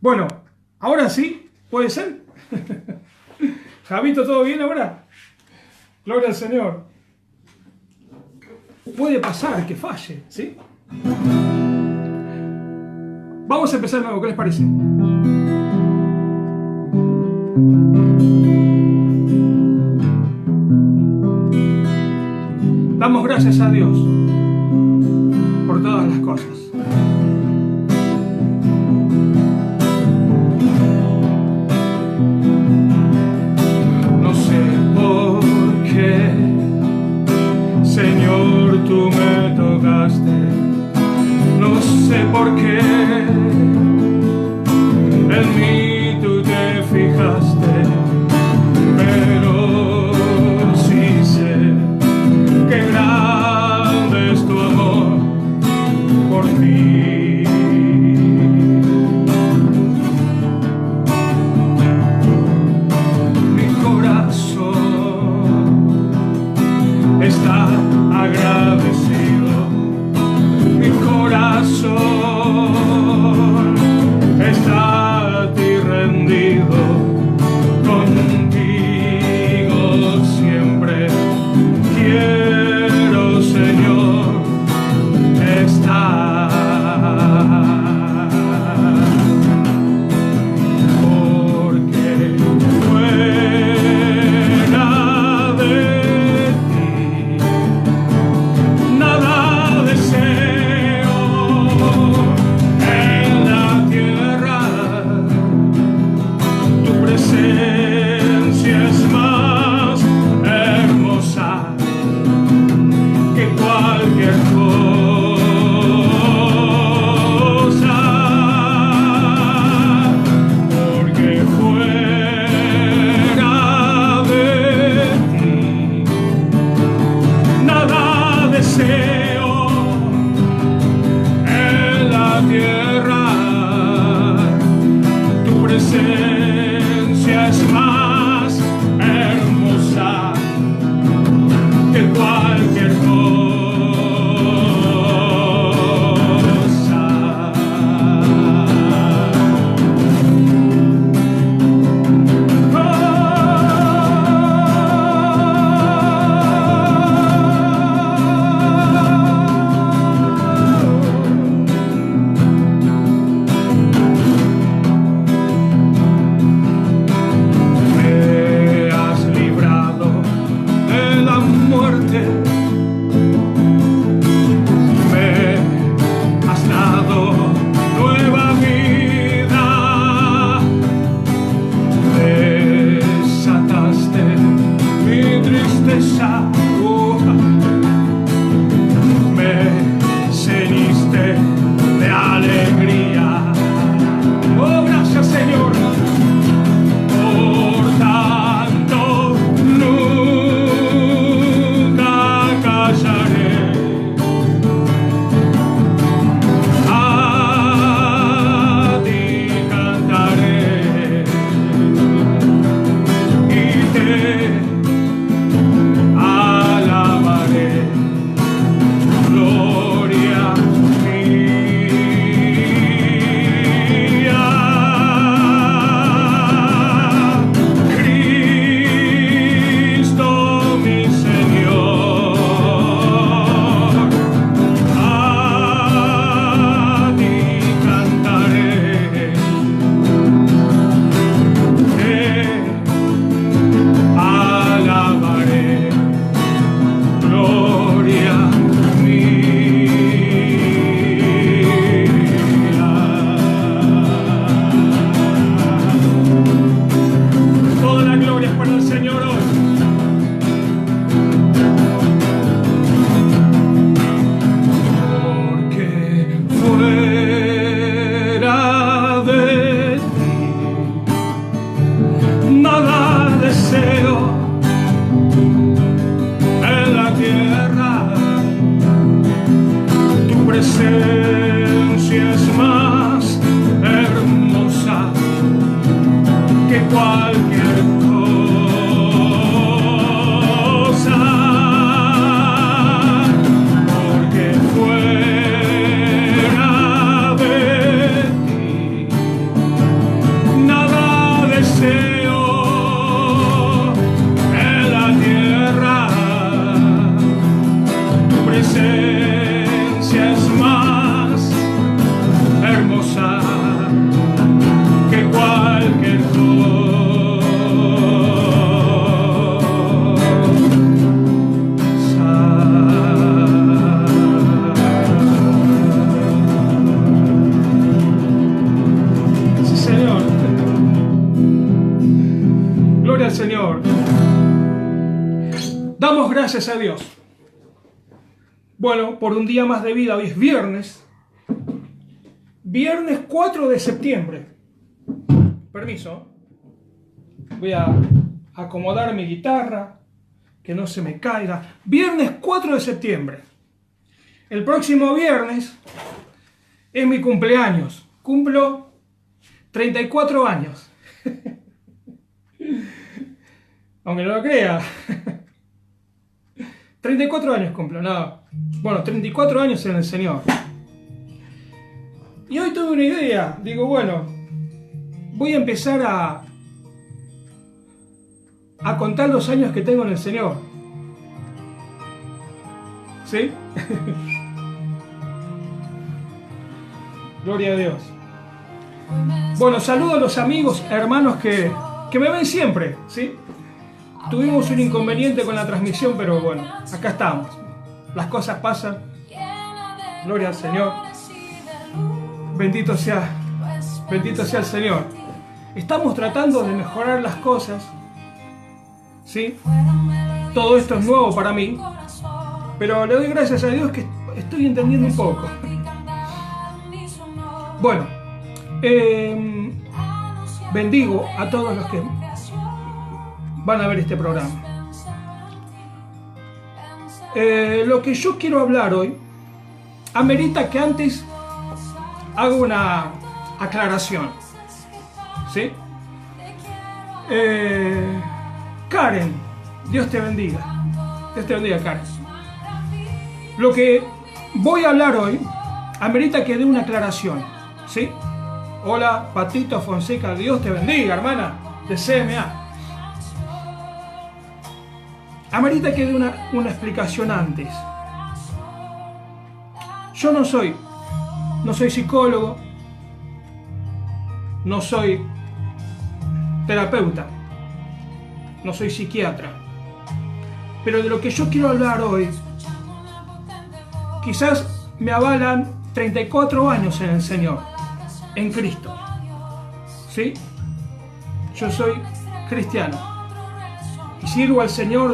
Bueno, ahora sí, ¿puede ser? Javito, ¿todo bien ahora? Gloria al Señor. Puede pasar que falle, ¿sí? Vamos a empezar de nuevo, ¿qué les parece? Damos gracias a Dios por todas las cosas. No sé por qué, Señor, tú me tocaste. No sé por qué en mí tú te fijaste, pero sí sé que grande es tu amor por mí. Mi corazón está agradecido. Mi corazón está a ti rendido, contigo siempre quiero, Señor, estar. Porque fuera de ti nada deseo en la tierra. Tu presencia es más hermosa que cualquier cosa. Porque fuera de ti nada deseo en la tierra. Tu presencia es más hermosa que cualquier cosa. Me has librado de la muerte, me has dado nueva vida, desataste mi tristeza, me ceniste de alegría. Oh, gracias, Señor. Por tanto, nunca callaré. A ti cantaré y te alabaré. Gloria mía. Cristo mi Señor, a ti cantaré, te alabaré. Gloria mía. Toda la gloria es para el Señor hoy. Porque fuera de ti nada deseo en la tierra. Tu presencia es más hermosa que cualquier cosa. Porque fuera de ti Señor. Damos gracias a Dios. Bueno, por un día más de vida. Hoy es viernes. Viernes 4 de septiembre. Permiso. Voy a acomodar mi guitarra, que no se me caiga. Viernes 4 de septiembre. El próximo viernes es mi cumpleaños. Cumplo 34 años. Aunque no lo crea. 34 años cumplo, no. Bueno, 34 años en el Señor. Y hoy tuve una idea. Digo, bueno, voy a empezar a contar los años que tengo en el Señor. ¿Sí? Gloria a Dios. Bueno, saludo a los amigos, hermanos que me ven siempre, ¿sí? Tuvimos un inconveniente con la transmisión, pero bueno, acá estamos. Las cosas pasan. Gloria al Señor. Bendito sea el Señor. Estamos tratando de mejorar las cosas, ¿sí? Todo esto es nuevo para mí, pero le doy gracias a Dios que estoy entendiendo un poco. Bueno, bendigo a todos los que van a ver este programa. Lo que yo quiero hablar hoy amerita que antes haga una aclaración, ¿sí? Karen, Dios te bendiga. Dios te bendiga, Karen. Lo que voy a hablar hoy amerita que dé una aclaración, ¿sí? Hola, Patito Fonseca, Dios te bendiga, hermana de CMA. Amerita que dé una explicación antes. Yo no soy psicólogo, no soy terapeuta, no soy psiquiatra, pero de lo que yo quiero hablar hoy, quizás me avalan 34 años en el Señor, en Cristo, ¿sí? Yo soy cristiano y sirvo al Señor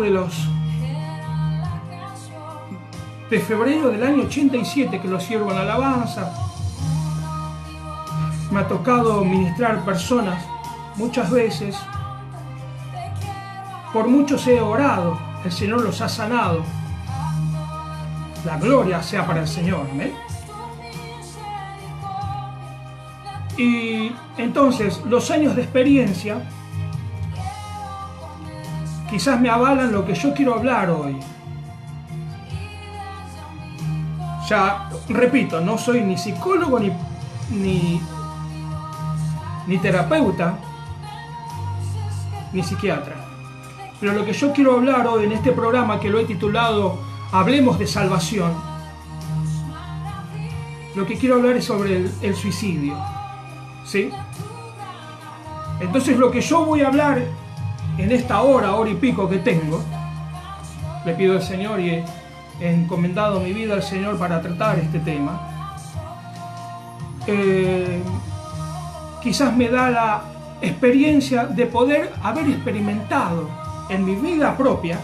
de febrero del año 87 que lo sirvo en alabanza. Me ha tocado ministrar personas muchas veces. Por muchos he orado, el Señor los ha sanado. La gloria sea para el Señor, ¿eh? Y entonces los años de experiencia quizás me avalan lo que yo quiero hablar hoy. Ya, repito, no soy ni psicólogo ni terapeuta, ni psiquiatra. Pero lo que yo quiero hablar hoy en este programa, que lo he titulado Hablemos de Salvación, lo que quiero hablar es sobre el suicidio, ¿sí? Entonces lo que yo voy a hablar en esta hora y pico que tengo, le pido al Señor y he encomendado mi vida al Señor para tratar este tema, quizás me da la experiencia de poder haber experimentado en mi vida propia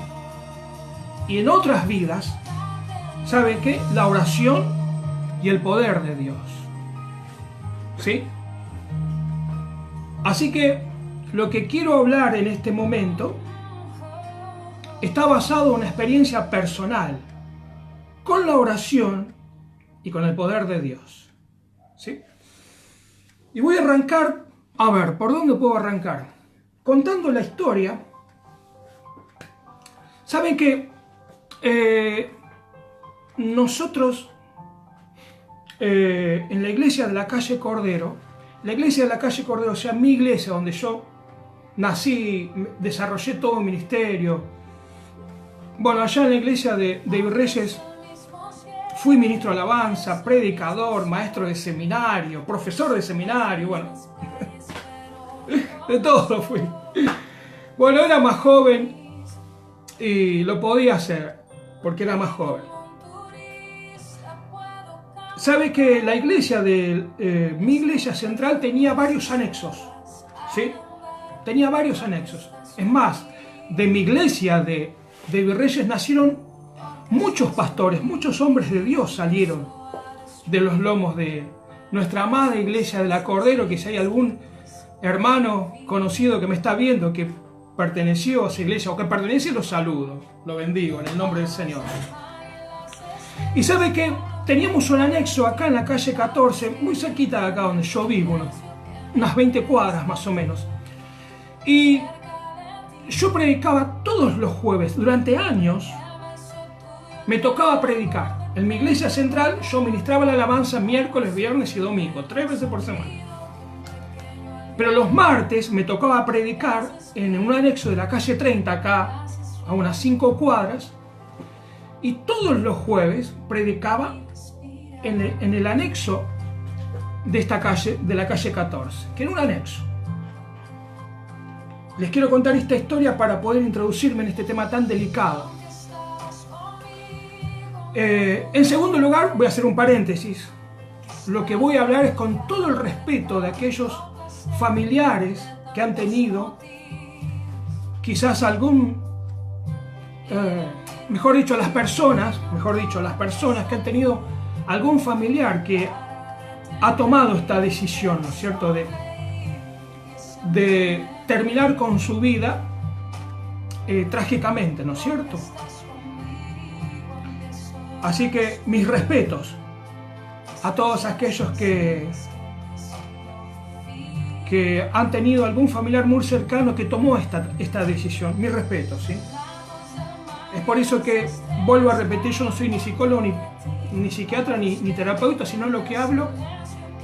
y en otras vidas, ¿saben qué? La oración y el poder de Dios, ¿sí? Así que lo que quiero hablar en este momento está basado en una experiencia personal con la oración y con el poder de Dios, ¿sí? Y voy a arrancar, a ver, ¿por dónde puedo arrancar? Contando la historia. Saben que nosotros en la iglesia de la calle Cordero, o sea, mi iglesia donde yo nací, desarrollé todo mi ministerio. Bueno, allá en la iglesia de Virreyes fui ministro de alabanza, predicador, maestro de seminario, profesor de seminario, bueno, de todo fui. Bueno, era más joven y lo podía hacer porque era más joven. Sabe que la iglesia mi iglesia central tenía varios anexos, ¿sí? Tenía varios anexos. Es más, de mi iglesia de Virreyes nacieron muchos pastores, muchos hombres de Dios salieron de los lomos de nuestra amada iglesia de la Cordero, que si hay algún hermano conocido que me está viendo que perteneció a esa iglesia o que pertenece, lo saludo, lo bendigo en el nombre del Señor. Y sabe que teníamos un anexo acá en la calle 14, muy cerquita de acá donde yo vivo, unas 20 cuadras más o menos. Y yo predicaba todos los jueves, durante años me tocaba predicar. En mi iglesia central yo ministraba la alabanza miércoles, viernes y domingo, 3 veces por semana. Pero los martes me tocaba predicar en un anexo de la calle 30, acá a unas 5 cuadras, y todos los jueves predicaba en el anexo de esta calle, de la calle 14, que era un anexo. Les quiero contar esta historia para poder introducirme en este tema tan delicado. En segundo lugar, voy a hacer un paréntesis. Lo que voy a hablar es con todo el respeto de aquellos familiares que han tenido quizás algún, mejor dicho, las personas que han tenido algún familiar que ha tomado esta decisión, ¿no es cierto?, de terminar con su vida trágicamente, ¿no es cierto? Así que mis respetos a todos aquellos que han tenido algún familiar muy cercano que tomó esta decisión. Mis respetos, ¿sí? Es por eso que, vuelvo a repetir, yo no soy ni psicólogo, ni psiquiatra, ni terapeuta, sino lo que hablo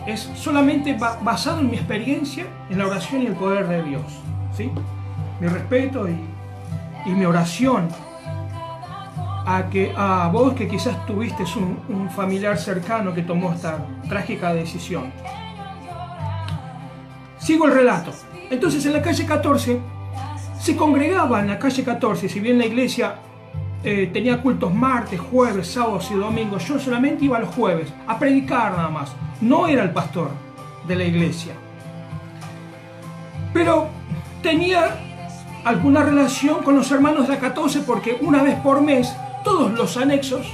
es solamente basado en mi experiencia, en la oración y el poder de Dios, ¿sí? Mi respeto y mi oración a vos que quizás tuviste un familiar cercano que tomó esta trágica decisión. Sigo el relato. Entonces en la calle 14 se congregaba en la calle 14, si bien la iglesia tenía cultos martes, jueves, sábados y domingos, yo solamente iba los jueves a predicar nada más. No era el pastor de la iglesia. Pero tenía alguna relación con los hermanos de la 14 porque una vez por mes todos los anexos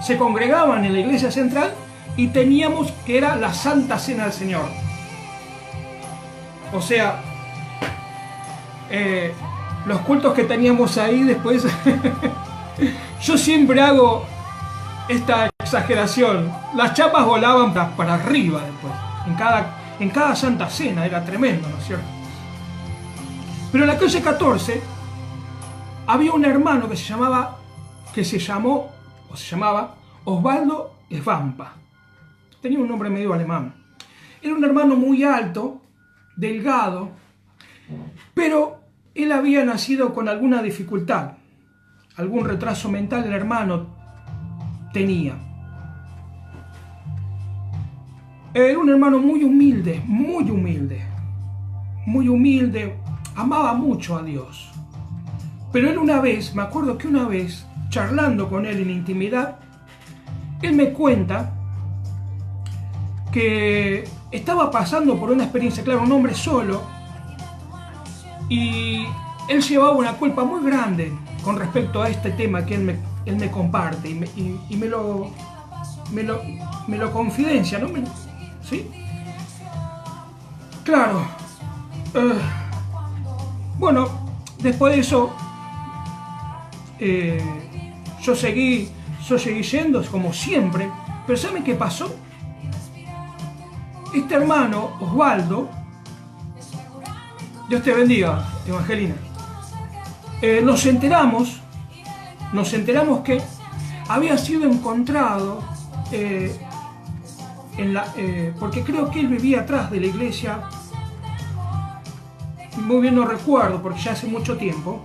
se congregaban en la iglesia central y teníamos que era la Santa Cena del Señor. O sea, los cultos que teníamos ahí después, yo siempre hago esta exageración, las chapas volaban para arriba después, en cada Santa Cena, era tremendo, ¿no es cierto? Pero en la calle 14 había un hermano que se llamaba Osvaldo Svampa. Tenía un nombre medio alemán. Era un hermano muy alto, delgado, pero él había nacido con alguna dificultad, algún retraso mental el hermano tenía. Era un hermano muy humilde, amaba mucho a Dios. Pero él me acuerdo que una vez, charlando con él en intimidad, él me cuenta que estaba pasando por una experiencia, claro, un hombre solo, y él llevaba una culpa muy grande con respecto a este tema que él me comparte y me lo confidencia, ¿no? ¿Sí? Claro. Bueno, después de eso, yo seguí yendo como siempre, pero ¿saben qué pasó? Este hermano, Osvaldo, Dios te bendiga, Evangelina, nos enteramos que había sido encontrado porque creo que él vivía atrás de la iglesia, muy bien no recuerdo porque ya hace mucho tiempo,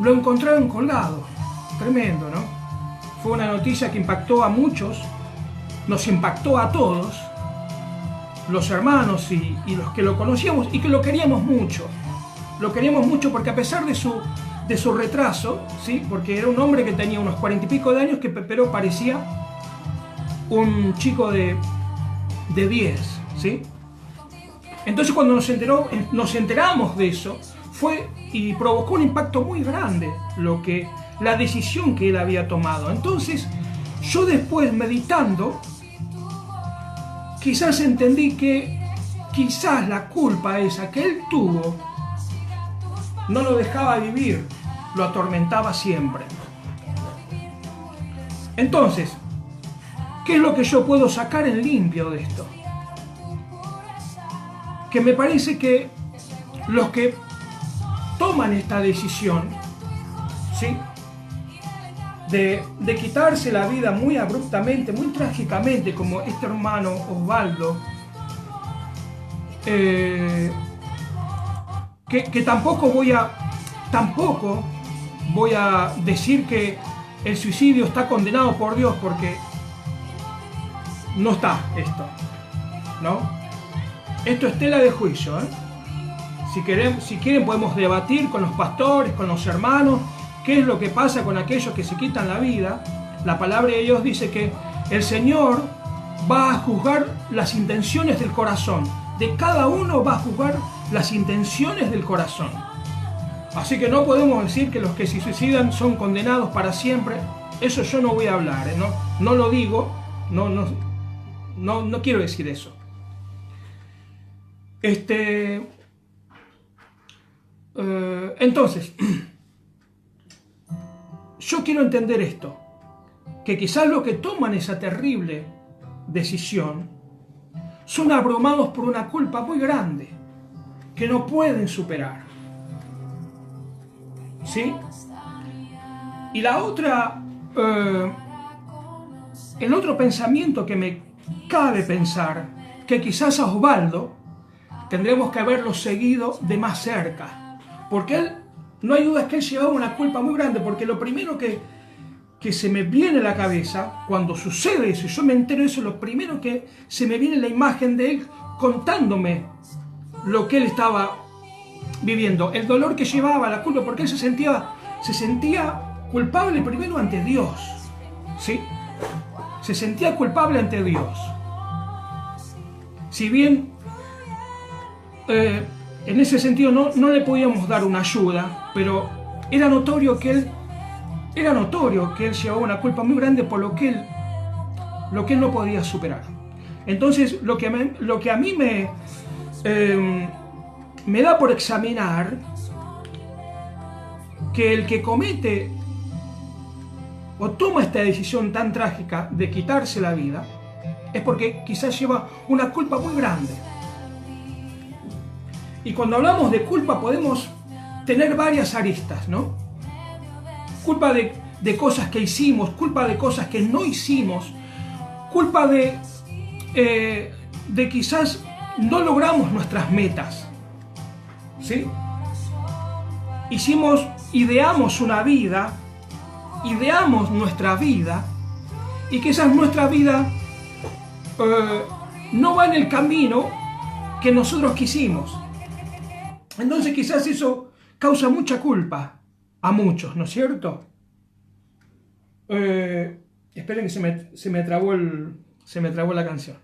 lo encontraron colgado. Tremendo, ¿no? Fue una noticia que impactó a muchos, nos impactó a todos, los hermanos y los que lo conocíamos y que lo queríamos mucho. Lo queríamos mucho porque a pesar de su retraso, ¿sí? Porque era un hombre que tenía unos 40 y pico de años, pero parecía un chico de 10, ¿sí? Entonces cuando nos enteramos de eso, fue y provocó un impacto muy grande la decisión que él había tomado. Entonces yo después, meditando, quizás entendí que quizás la culpa esa que él tuvo no lo dejaba vivir, lo atormentaba siempre. Entonces, ¿qué es lo que yo puedo sacar en limpio de esto? Que me parece que los que toman esta decisión, ¿sí?, de quitarse la vida muy abruptamente, muy trágicamente, como este hermano Osvaldo, que tampoco voy a decir que el suicidio está condenado por Dios, porque no está esto, ¿no? Esto es tela de juicio, ¿eh? Si quieren podemos debatir con los pastores, con los hermanos, qué es lo que pasa con aquellos que se quitan la vida. La palabra de Dios dice que el Señor va a juzgar las intenciones del corazón. De cada uno va a juzgar las intenciones del corazón. Así que no podemos decir que los que se suicidan son condenados para siempre. Eso yo no voy a hablar, ¿eh? No lo digo, no quiero decir eso. Entonces, yo quiero entender esto, que quizás los que toman esa terrible decisión son abrumados por una culpa muy grande que no pueden superar, ¿sí? Y la otra, el otro pensamiento que me cabe pensar, que quizás a Osvaldo tendremos que haberlo seguido de más cerca, porque él, no hay duda que él llevaba una culpa muy grande, porque lo primero que se me viene a la cabeza cuando sucede eso, y yo me entero de eso, lo primero que se me viene es la imagen de él contándome lo que él estaba viviendo, el dolor que llevaba, la culpa, porque él se sentía culpable primero ante Dios, ¿sí? Se sentía culpable ante Dios. Si bien en ese sentido no le podíamos dar una ayuda, pero era notorio que él llevaba una culpa muy grande por lo que él no podía superar. Entonces lo que a mí me da por examinar, que el que comete o toma esta decisión tan trágica de quitarse la vida es porque quizás lleva una culpa muy grande. Y cuando hablamos de culpa podemos tener varias aristas, ¿no? Culpa de cosas que hicimos, culpa de cosas que no hicimos, culpa de quizás no logramos nuestras metas, ¿sí? Ideamos una vida, ideamos nuestra vida, y quizás nuestra vida no va en el camino que nosotros quisimos. Entonces quizás eso causa mucha culpa a muchos, ¿no es cierto? Esperen que se me trabó la canción.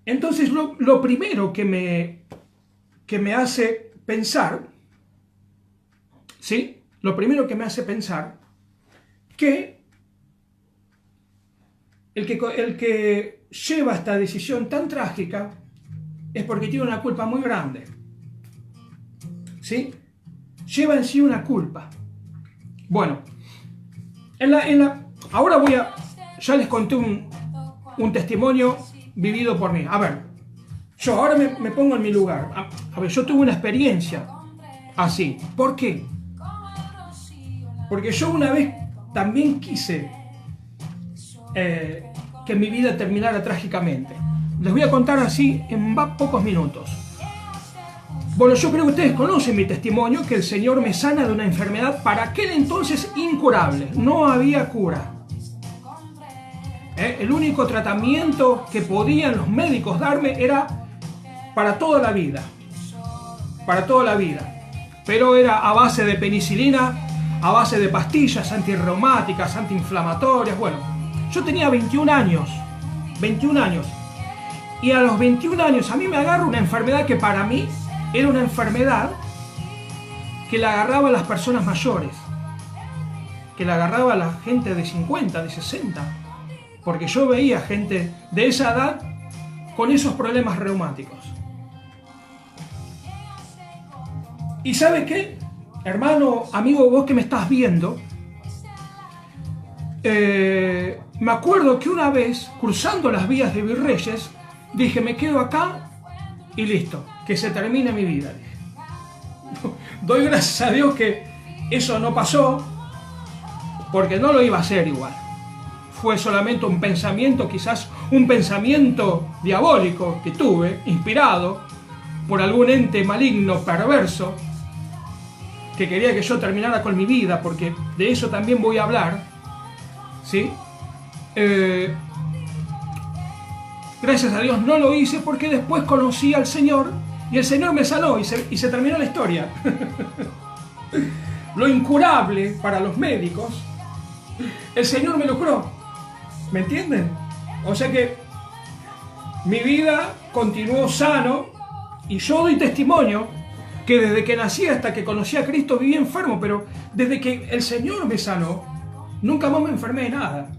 Entonces lo primero que me hace pensar, ¿sí? Lo primero que me hace pensar que el que lleva esta decisión tan trágica es porque tiene una culpa muy grande, ¿sí? Lleva en sí una culpa. Bueno, ahora ya les conté un testimonio vivido por mí. A ver, yo ahora me pongo en mi lugar. A ver, yo tuve una experiencia así. ¿Por qué? Porque yo una vez también quise que mi vida terminara trágicamente. Les voy a contar así en pocos minutos. Bueno, yo creo que ustedes conocen mi testimonio, que el Señor me sana de una enfermedad para aquel entonces incurable. No había cura. El único tratamiento que podían los médicos darme era para toda la vida. Para toda la vida. Pero era a base de penicilina, a base de pastillas antirreumáticas, antiinflamatorias. Bueno, yo tenía 21 años. Y a los 21 años a mí me agarra una enfermedad que para mí era una enfermedad que la agarraba a las personas mayores, que la agarraba a la gente de 50, de 60, porque yo veía gente de esa edad con esos problemas reumáticos. ¿Y sabe qué? Hermano, amigo, vos que me estás viendo, me acuerdo que una vez, cruzando las vías de Virreyes, dije, me quedo acá y listo, que se termine mi vida. Doy gracias a Dios que eso no pasó, porque no lo iba a hacer igual. Fue solamente un pensamiento, quizás un pensamiento diabólico que tuve, inspirado por algún ente maligno, perverso, que quería que yo terminara con mi vida, porque de eso también voy a hablar, ¿sí? Gracias a Dios no lo hice, porque después conocí al Señor y el Señor me sanó y se terminó la historia. Lo incurable para los médicos, el Señor me lo curó. ¿Me entienden? O sea que mi vida continuó sano y yo doy testimonio que desde que nací hasta que conocí a Cristo viví enfermo, pero desde que el Señor me sanó, nunca más me enfermé de nada.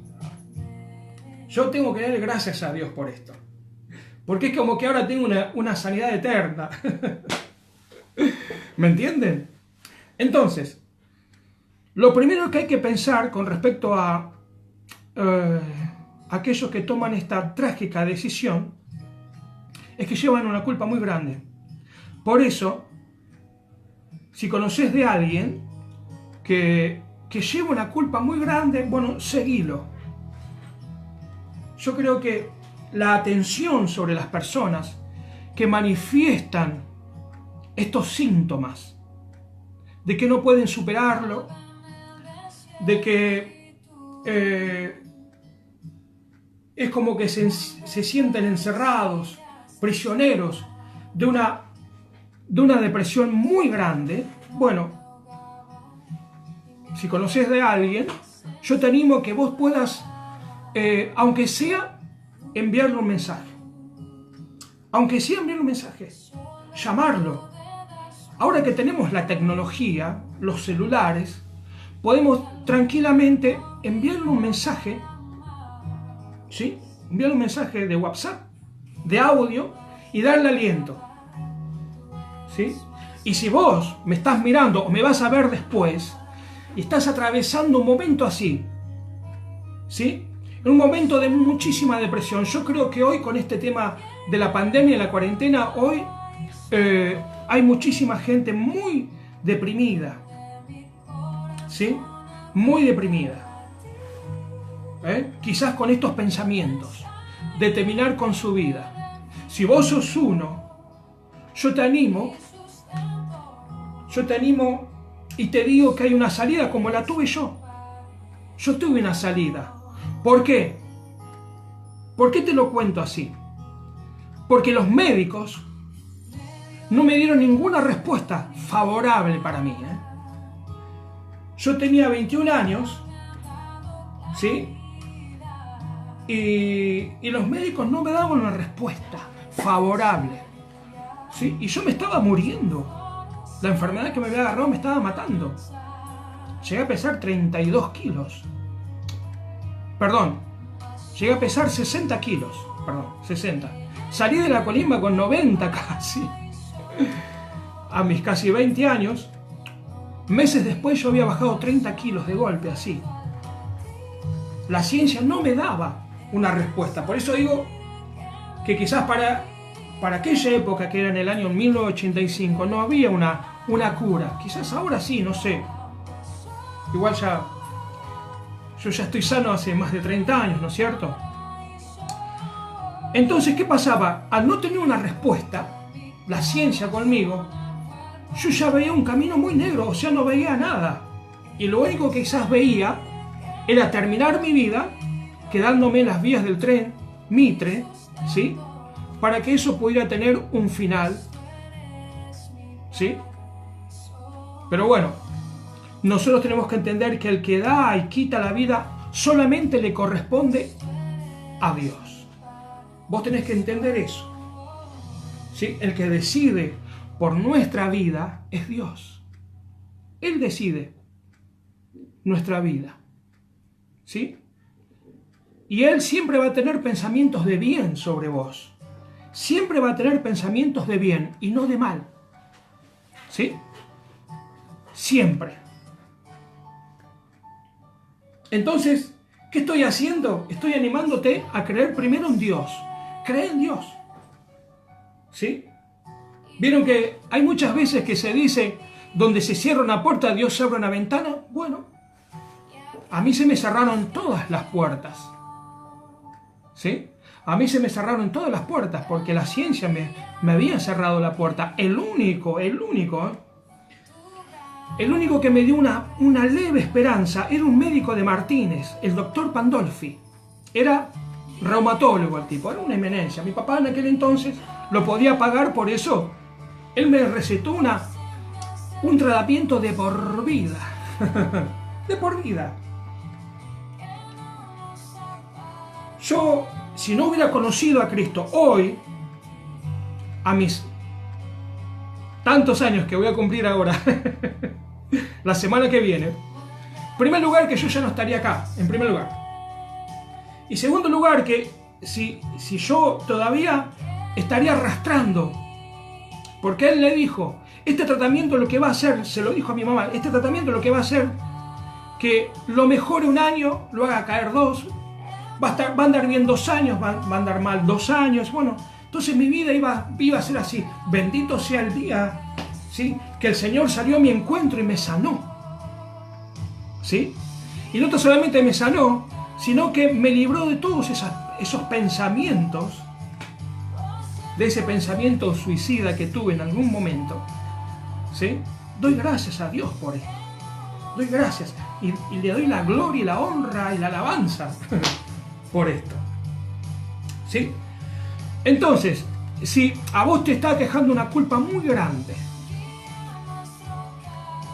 Yo tengo que darle gracias a Dios por esto, porque es como que ahora tengo una sanidad eterna. ¿Me entienden? Entonces, lo primero que hay que pensar con respecto a aquellos que toman esta trágica decisión es que llevan una culpa muy grande. Por eso, si conoces de alguien que lleva una culpa muy grande, bueno, seguilo. Yo creo que la atención sobre las personas que manifiestan estos síntomas de que no pueden superarlo, de que es como que se sienten encerrados, prisioneros de una depresión muy grande. Bueno, si conoces de alguien, yo te animo a que vos puedas, aunque sea enviarle un mensaje, llamarlo. Ahora que tenemos la tecnología, los celulares, podemos tranquilamente enviarle un mensaje, ¿sí? Enviarle un mensaje de WhatsApp, de audio, y darle aliento, ¿sí? Y si vos me estás mirando o me vas a ver después y estás atravesando un momento así, ¿sí? En un momento de muchísima depresión, yo creo que hoy con este tema de la pandemia y la cuarentena, hoy hay muchísima gente muy deprimida, ¿sí? Muy deprimida. Quizás con estos pensamientos de terminar con su vida. Si vos sos uno, yo te animo y te digo que hay una salida como la tuve yo. Yo tuve una salida. ¿Por qué? ¿Por qué te lo cuento así? Porque los médicos no me dieron ninguna respuesta favorable para mí. Yo tenía 21 años, ¿sí? Y los médicos no me daban una respuesta favorable, ¿sí? Y yo me estaba muriendo. La enfermedad que me había agarrado me estaba matando. Llegué a pesar 32 kilos. Perdón, llegué a pesar 60 kilos. Perdón, 60. Salí de la colimba con 90 casi. A mis casi 20 años. Meses después yo había bajado 30 kilos de golpe, así. La ciencia no me daba una respuesta. Por eso digo que quizás para aquella época, que era en el año 1985, no había una cura. Quizás ahora sí, no sé. Igual yo ya estoy sano hace más de 30 años, ¿no es cierto? Entonces, ¿qué pasaba? Al no tener una respuesta, la ciencia conmigo, yo ya veía un camino muy negro, o sea, no veía nada. Y lo único que quizás veía era terminar mi vida quedándome en las vías del tren Mitre, ¿sí? Para que eso pudiera tener un final, ¿sí? Pero bueno, nosotros tenemos que entender que el que da y quita la vida solamente le corresponde a Dios. Vos tenés que entender eso. ¿Sí? El que decide por nuestra vida es Dios. Él decide nuestra vida. ¿Sí? Y Él siempre va a tener pensamientos de bien sobre vos. Siempre va a tener pensamientos de bien y no de mal. ¿Sí? Siempre. Entonces, ¿qué estoy haciendo? Estoy animándote a creer primero en Dios. Cree en Dios. ¿Sí? ¿Vieron que hay muchas veces que se dice, donde se cierra una puerta, Dios abre una ventana? Bueno, a mí se me cerraron todas las puertas. ¿Sí? A mí se me cerraron todas las puertas porque la ciencia me había cerrado la puerta. El único que me dio una leve esperanza era un médico de Martínez, el doctor Pandolfi. Era reumatólogo el tipo, era una eminencia. Mi papá en aquel entonces lo podía pagar, por eso él me recetó un tratamiento de por vida. De por vida. Yo, si no hubiera conocido a Cristo hoy, a mis tantos años que voy a cumplir ahora, la semana que viene, en primer lugar que yo ya no estaría acá, en primer lugar. Y segundo lugar que si yo todavía estaría arrastrando, porque él le dijo, este tratamiento lo que va a hacer, se lo dijo a mi mamá, este tratamiento lo que va a hacer, que lo mejore un año, lo haga caer 2, va a andar bien 2 años, va a andar mal 2 años, bueno, entonces mi vida iba a ser así. Bendito sea el día, ¿sí?, que el Señor salió a mi encuentro y me sanó, ¿sí? Y no solamente me sanó, sino que me libró de todos esos pensamientos, de ese pensamiento suicida que tuve en algún momento, ¿sí? Doy gracias a Dios por esto, doy gracias y le doy la gloria y la honra y la alabanza por esto, ¿sí? Entonces, si a vos te está quejando una culpa muy grande,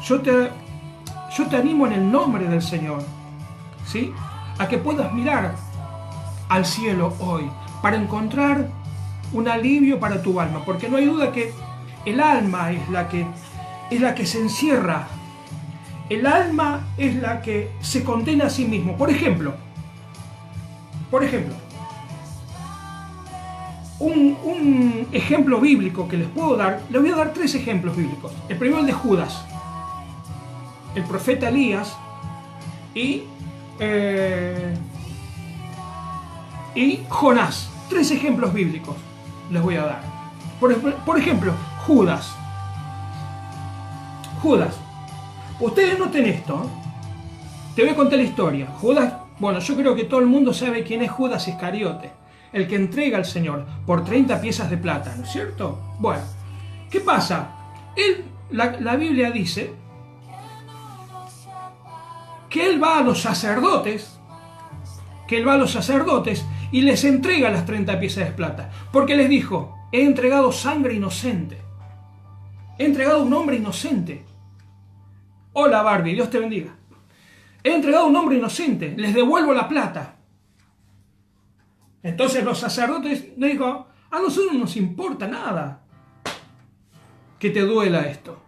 yo te animo en el nombre del Señor, ¿sí?, a que puedas mirar al cielo hoy para encontrar un alivio para tu alma, porque no hay duda que el alma es la que se encierra, el alma es la que se condena a sí mismo. Por ejemplo, un ejemplo bíblico que les puedo dar, les voy a dar 3 ejemplos bíblicos. El primero, el de Judas, el profeta Elías y Jonás. 3 ejemplos bíblicos les voy a dar. Por ejemplo, Judas. Ustedes noten esto. Te voy a contar la historia. Judas, bueno, yo creo que todo el mundo sabe quién es Judas Iscariote, el que entrega al Señor por 30 piezas de plata, ¿no es cierto? Bueno, ¿qué pasa? La Biblia dice que él va a los sacerdotes, y les entrega las 30 piezas de plata, porque les dijo, he entregado sangre inocente, he entregado un hombre inocente. Hola Barbie, Dios te bendiga. He entregado un hombre inocente, les devuelvo la plata. Entonces los sacerdotes le dijo, a nosotros no nos importa nada que te duela esto.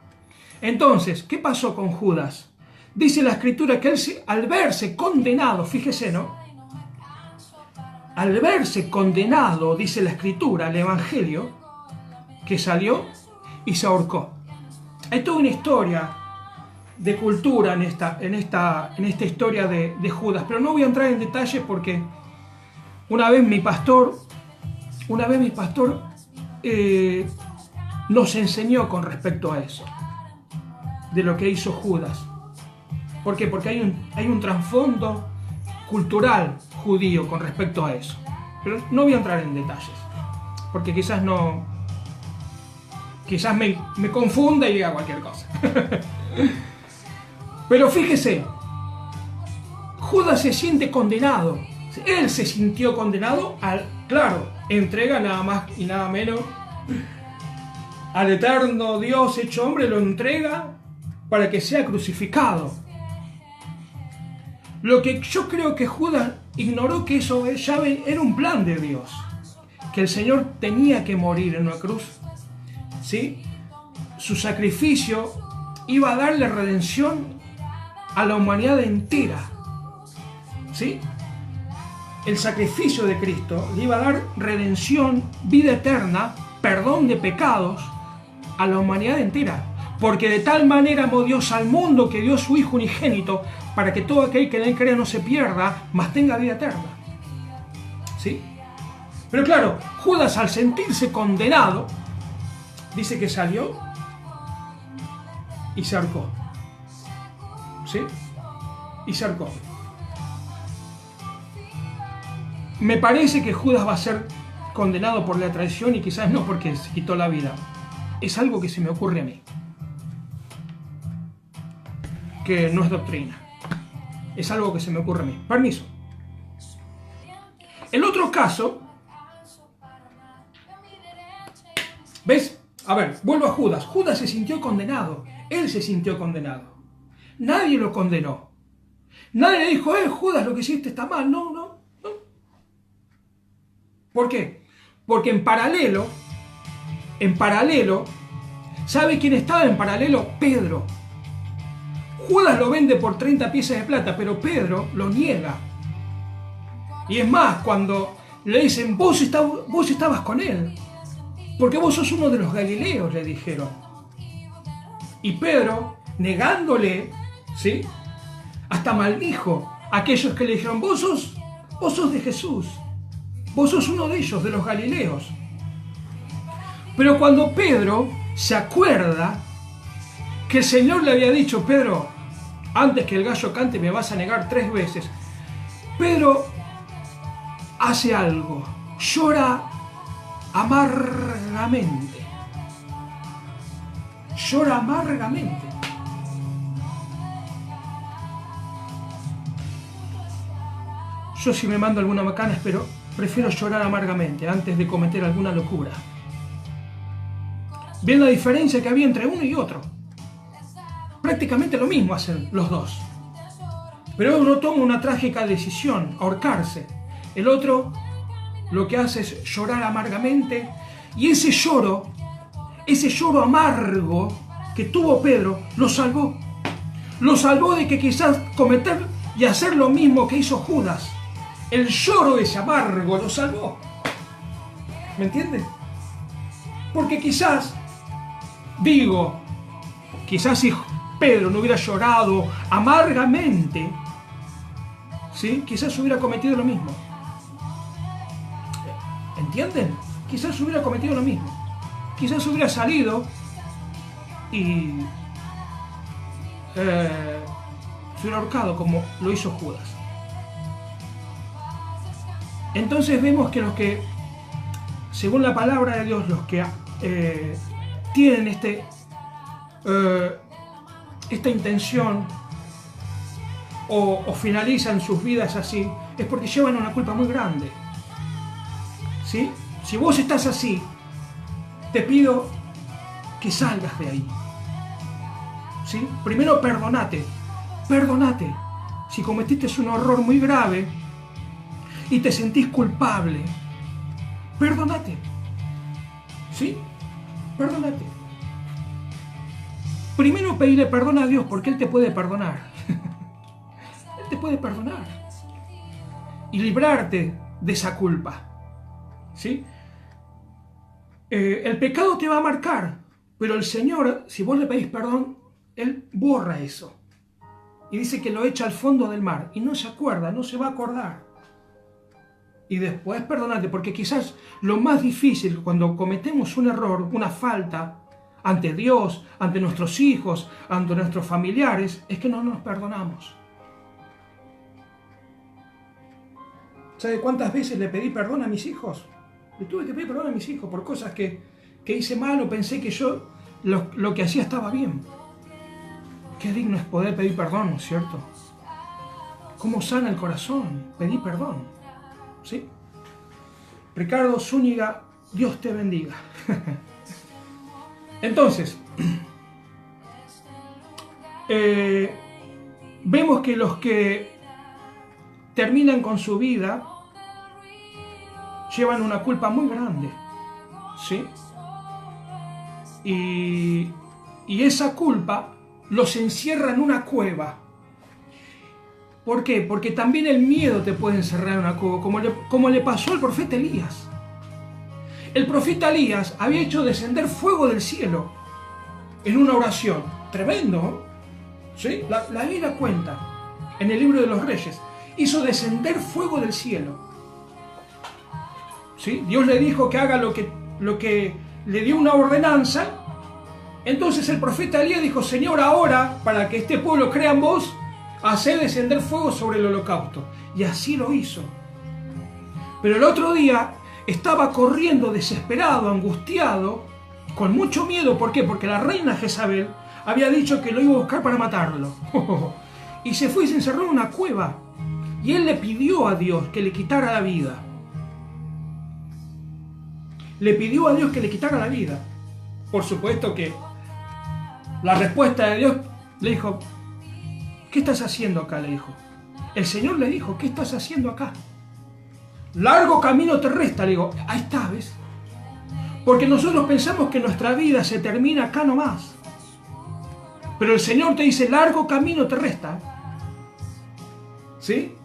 Entonces, ¿qué pasó con Judas? Dice la Escritura que él, al verse condenado, fíjese, ¿no? Al verse condenado, dice la Escritura, el Evangelio, que salió y se ahorcó. Hay toda una historia de cultura en esta historia de Judas, pero no voy a entrar en detalles porque una vez mi pastor nos enseñó con respecto a eso, de lo que hizo Judas. ¿Por qué? Porque hay un trasfondo cultural judío con respecto a eso. Pero no voy a entrar en detalles, porque quizás me confunda y diga cualquier cosa. Pero fíjese, Judas se siente condenado. Él se sintió condenado claro, entrega nada más y nada menos al eterno Dios hecho hombre, lo entrega para que sea crucificado. Lo que yo creo que Judas ignoró, que eso ya era un plan de Dios. que el Señor tenía que morir en una cruz, ¿sí? Su sacrificio iba a darle redención a la humanidad entera, ¿sí? El sacrificio de Cristo le iba a dar redención, vida eterna, perdón de pecados a la humanidad entera. Porque de tal manera amó Dios al mundo que dio su Hijo unigénito para que todo aquel que en él crea no se pierda, mas tenga vida eterna. ¿Sí? Pero claro, Judas, al sentirse condenado, dice que salió y se ahorcó. ¿Sí? Y se ahorcó. Me parece que Judas va a ser condenado por la traición y quizás no porque se quitó la vida. Es algo que se me ocurre a mí. Que no es doctrina. Es algo que se me ocurre a mí. Permiso. El otro caso, ¿ves? A ver, vuelvo a Judas. Judas se sintió condenado. Él se sintió condenado. Nadie lo condenó. Nadie le dijo, Judas, lo que hiciste está mal. No, no, no. ¿Por qué? Porque en paralelo, ¿sabe quién estaba en paralelo? Pedro. Judas lo vende por 30 piezas de plata, pero Pedro lo niega. Y es más, cuando le dicen, vos estabas con él, porque vos sos uno de los galileos, le dijeron. Y Pedro, negándole, ¿sí? Hasta maldijo a aquellos que le dijeron, vos sos de Jesús, vos sos uno de ellos, de los galileos. Pero cuando Pedro se acuerda que el Señor le había dicho, Pedro, antes que el gallo cante me vas a negar 3 veces. Pedro hace algo, llora amargamente. Llora amargamente. Yo si me mando alguna macana, prefiero llorar amargamente antes de cometer alguna locura. ¿Ven la diferencia que había entre uno y otro? Prácticamente lo mismo hacen los dos. Pero uno toma una trágica decisión, ahorcarse. El otro lo que hace es llorar amargamente. Y ese lloro amargo que tuvo Pedro, lo salvó. Lo salvó de que quizás cometer y hacer lo mismo que hizo Judas. El lloro ese amargo lo salvó. ¿Me entiendes? Porque quizás si Pedro no hubiera llorado amargamente, ¿sí? Quizás hubiera cometido lo mismo. ¿Entienden? Quizás hubiera cometido lo mismo. Quizás hubiera salido y se hubiera ahorcado como lo hizo Judas. Entonces vemos que los que, según la palabra de Dios, los que tienen esta intención o finalizan sus vidas así, es porque llevan una culpa muy grande. ¿Sí? Si vos estás así, te pido que salgas de ahí. ¿Sí? Primero perdonate. Si cometiste un error muy grave y te sentís culpable, perdonate. ¿Sí? Perdonate. Primero pedirle perdón a Dios porque Él te puede perdonar. Él te puede perdonar. Y librarte de esa culpa. ¿Sí? El pecado te va a marcar, pero el Señor, si vos le pedís perdón, Él borra eso. Y dice que lo echa al fondo del mar. Y no se acuerda, no se va a acordar. Y después perdonate, porque quizás lo más difícil cuando cometemos un error, una falta, ante Dios, ante nuestros hijos, ante nuestros familiares, es que no nos perdonamos. ¿Sabe cuántas veces le pedí perdón a mis hijos? Le tuve que pedir perdón a mis hijos por cosas que hice mal o pensé que yo lo que hacía estaba bien. Qué digno es poder pedir perdón, ¿no es cierto? ¿Cómo sana el corazón? Pedir perdón. ¿Sí? Ricardo Zúñiga, Dios te bendiga. Entonces, vemos que los que terminan con su vida llevan una culpa muy grande, ¿sí? Y esa culpa los encierra en una cueva. ¿Por qué? Porque también el miedo te puede encerrar en una cueva, como le pasó al profeta Elías. El profeta Elías había hecho descender fuego del cielo en una oración. Tremendo, ¿sí? La Biblia cuenta en el libro de los Reyes. Hizo descender fuego del cielo, ¿sí? Dios le dijo que haga lo que le dio una ordenanza. Entonces el profeta Elías dijo: Señor, ahora, para que este pueblo crea en vos, hacé descender fuego sobre el holocausto. Y así lo hizo. Pero el otro día estaba corriendo desesperado, angustiado, con mucho miedo. ¿Por qué? Porque la reina Jezabel había dicho que lo iba a buscar para matarlo. Y se fue y se encerró en una cueva. Y él le pidió a Dios que le quitara la vida. Le pidió a Dios que le quitara la vida. Por supuesto que la respuesta de Dios le dijo: ¿qué estás haciendo acá? Le dijo. El Señor le dijo: ¿qué estás haciendo acá? Largo camino te resta. Le digo: ahí está, ¿ves? Porque nosotros pensamos que nuestra vida se termina acá nomás. Pero el Señor te dice: largo camino te resta. ¿Sí?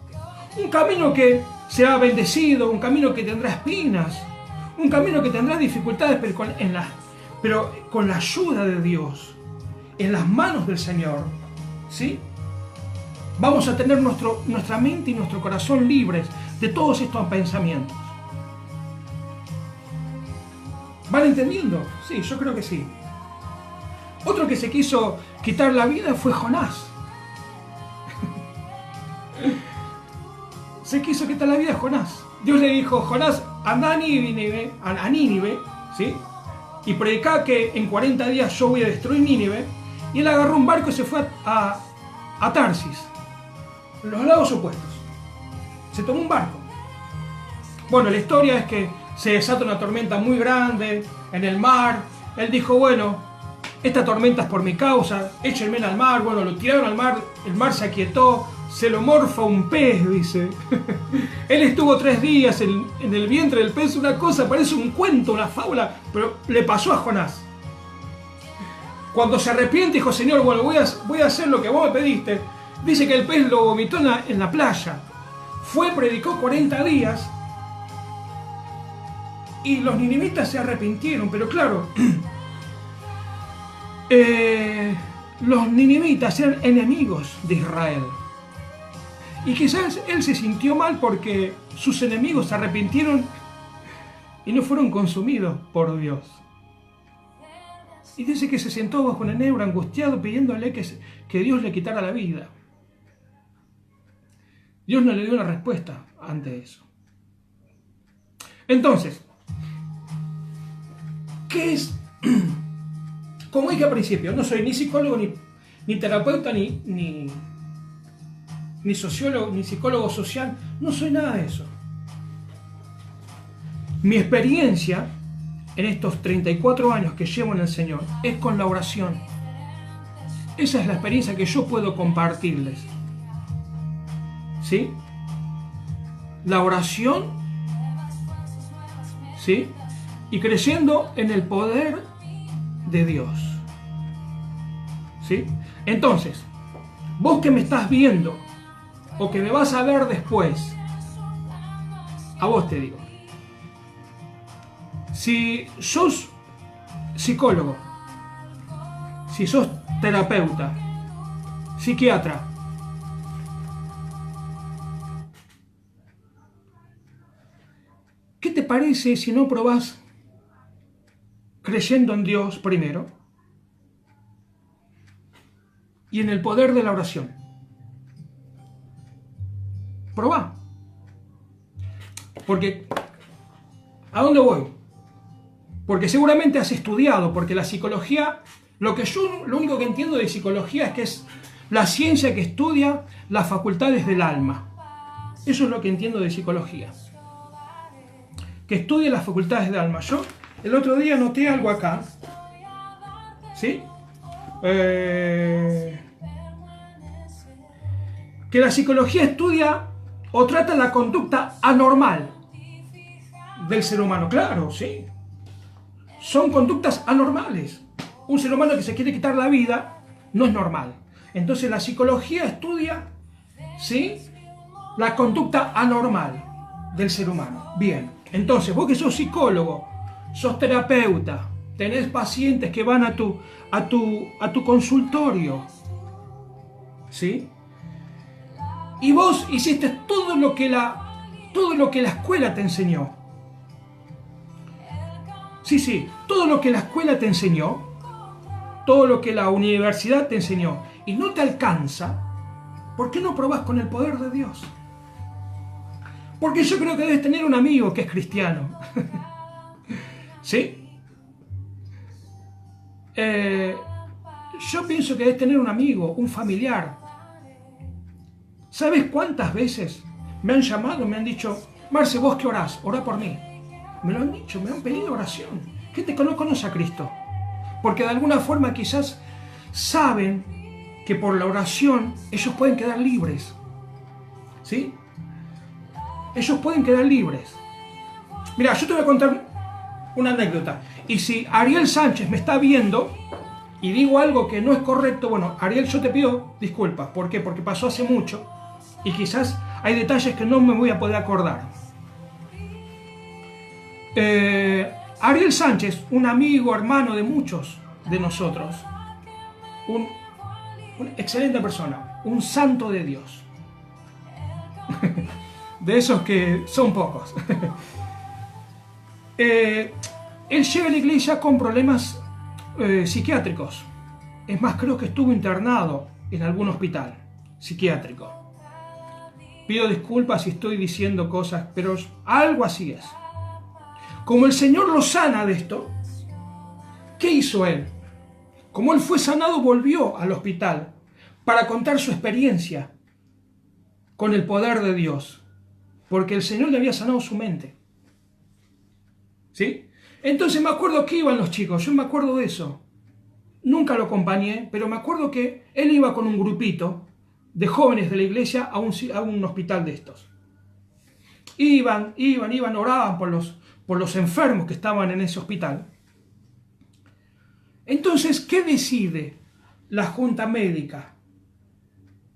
Un camino que será bendecido, un camino que tendrá espinas, un camino que tendrá dificultades, pero con la ayuda de Dios, en las manos del Señor, ¿sí? Vamos a tener nuestra mente y nuestro corazón libres de todos estos pensamientos. ¿Van entendiendo? Sí, yo creo que sí. Otro que se quiso quitar la vida fue Jonás. Se quiso quitar la vida a Jonás. Dios le dijo: Jonás, anda a Nínive, ¿sí? Y predicá que en 40 días yo voy a destruir Nínive. Y él agarró un barco y se fue a Tarsis, en los lados opuestos. Se tomó un barco. Bueno, la historia es que se desata una tormenta muy grande en el mar. Él dijo: bueno, esta tormenta es por mi causa, échenme al mar. Bueno, lo tiraron al mar, el mar se aquietó, se lo morfa un pez, dice. Él estuvo 3 días en el vientre del pez, una cosa, parece un cuento, una fábula, pero le pasó a Jonás. Cuando se arrepiente, dijo: Señor, bueno, voy a hacer lo que vos me pediste. Dice que el pez lo vomitó en la playa. Fue, predicó 40 días. Y los ninivitas se arrepintieron, pero claro, los ninivitas eran enemigos de Israel. Y quizás él se sintió mal porque sus enemigos se arrepintieron y no fueron consumidos por Dios. Y dice que se sentó bajo una enebro angustiado pidiéndole que Dios le quitara la vida. Dios no le dio una respuesta ante eso. Entonces, ¿qué es? Como dije al principio, no soy ni psicólogo, ni terapeuta, ni sociólogo, ni psicólogo social. No soy nada de eso. Mi experiencia en estos 34 años que llevo en el Señor es con la oración. Esa es la experiencia que yo puedo compartirles. ¿Sí? La oración, ¿sí? Y creyendo en el poder de Dios. ¿Sí? Entonces, vos que me estás viendo o que me vas a ver después, a vos te digo, si sos psicólogo, si sos terapeuta, psiquiatra, ¿qué te parece si no probás creyendo en Dios primero y en el poder de la oración? Probá. Porque, ¿a dónde voy? Porque seguramente has estudiado, porque la psicología, lo único que entiendo de psicología es que es la ciencia que estudia las facultades del alma. Eso es lo que entiendo de psicología. Que estudia las facultades del alma. Yo el otro día noté algo acá. ¿Sí? Que la psicología estudia o trata la conducta anormal del ser humano. Claro, sí. Son conductas anormales. Un ser humano que se quiere quitar la vida no es normal. Entonces la psicología estudia, ¿sí?, la conducta anormal del ser humano. Bien, entonces vos que sos psicólogo, sos terapeuta, tenés pacientes que van a tu consultorio, ¿sí? Y vos hiciste todo lo que la escuela te enseñó. Sí, todo lo que la escuela te enseñó, todo lo que la universidad te enseñó, y no te alcanza, ¿por qué no probás con el poder de Dios? Porque yo creo que debes tener un amigo que es cristiano. ¿Sí? Yo pienso que debes tener un amigo, un familiar. ¿Sabes cuántas veces me han llamado, me han dicho, Marce, vos que orás, orá por mí? Me lo han dicho, me han pedido oración. Gente que no conoce a Cristo. Porque de alguna forma quizás saben que por la oración ellos pueden quedar libres. ¿Sí? Ellos pueden quedar libres. Mira, yo te voy a contar una anécdota. Y si Ariel Sánchez me está viendo y digo algo que no es correcto, bueno, Ariel, yo te pido disculpas. ¿Por qué? Porque pasó hace mucho y quizás hay detalles que no me voy a poder acordar. Ariel Sánchez, un amigo, hermano de muchos de nosotros, una excelente persona, un santo de Dios. De esos que son pocos. Él llega a la iglesia con problemas psiquiátricos. Es más, creo que estuvo internado en algún hospital psiquiátrico. Pido disculpas si estoy diciendo cosas, pero algo así es. Como el Señor lo sana de esto, ¿qué hizo él? Como él fue sanado, volvió al hospital para contar su experiencia con el poder de Dios. Porque el Señor le había sanado su mente. ¿Sí? Entonces me acuerdo que iban los chicos, yo me acuerdo de eso. Nunca lo acompañé, pero me acuerdo que él iba con un grupito de jóvenes de la iglesia a un hospital de estos. Iban, oraban por los enfermos que estaban en ese hospital. Entonces, ¿qué decide la junta médica?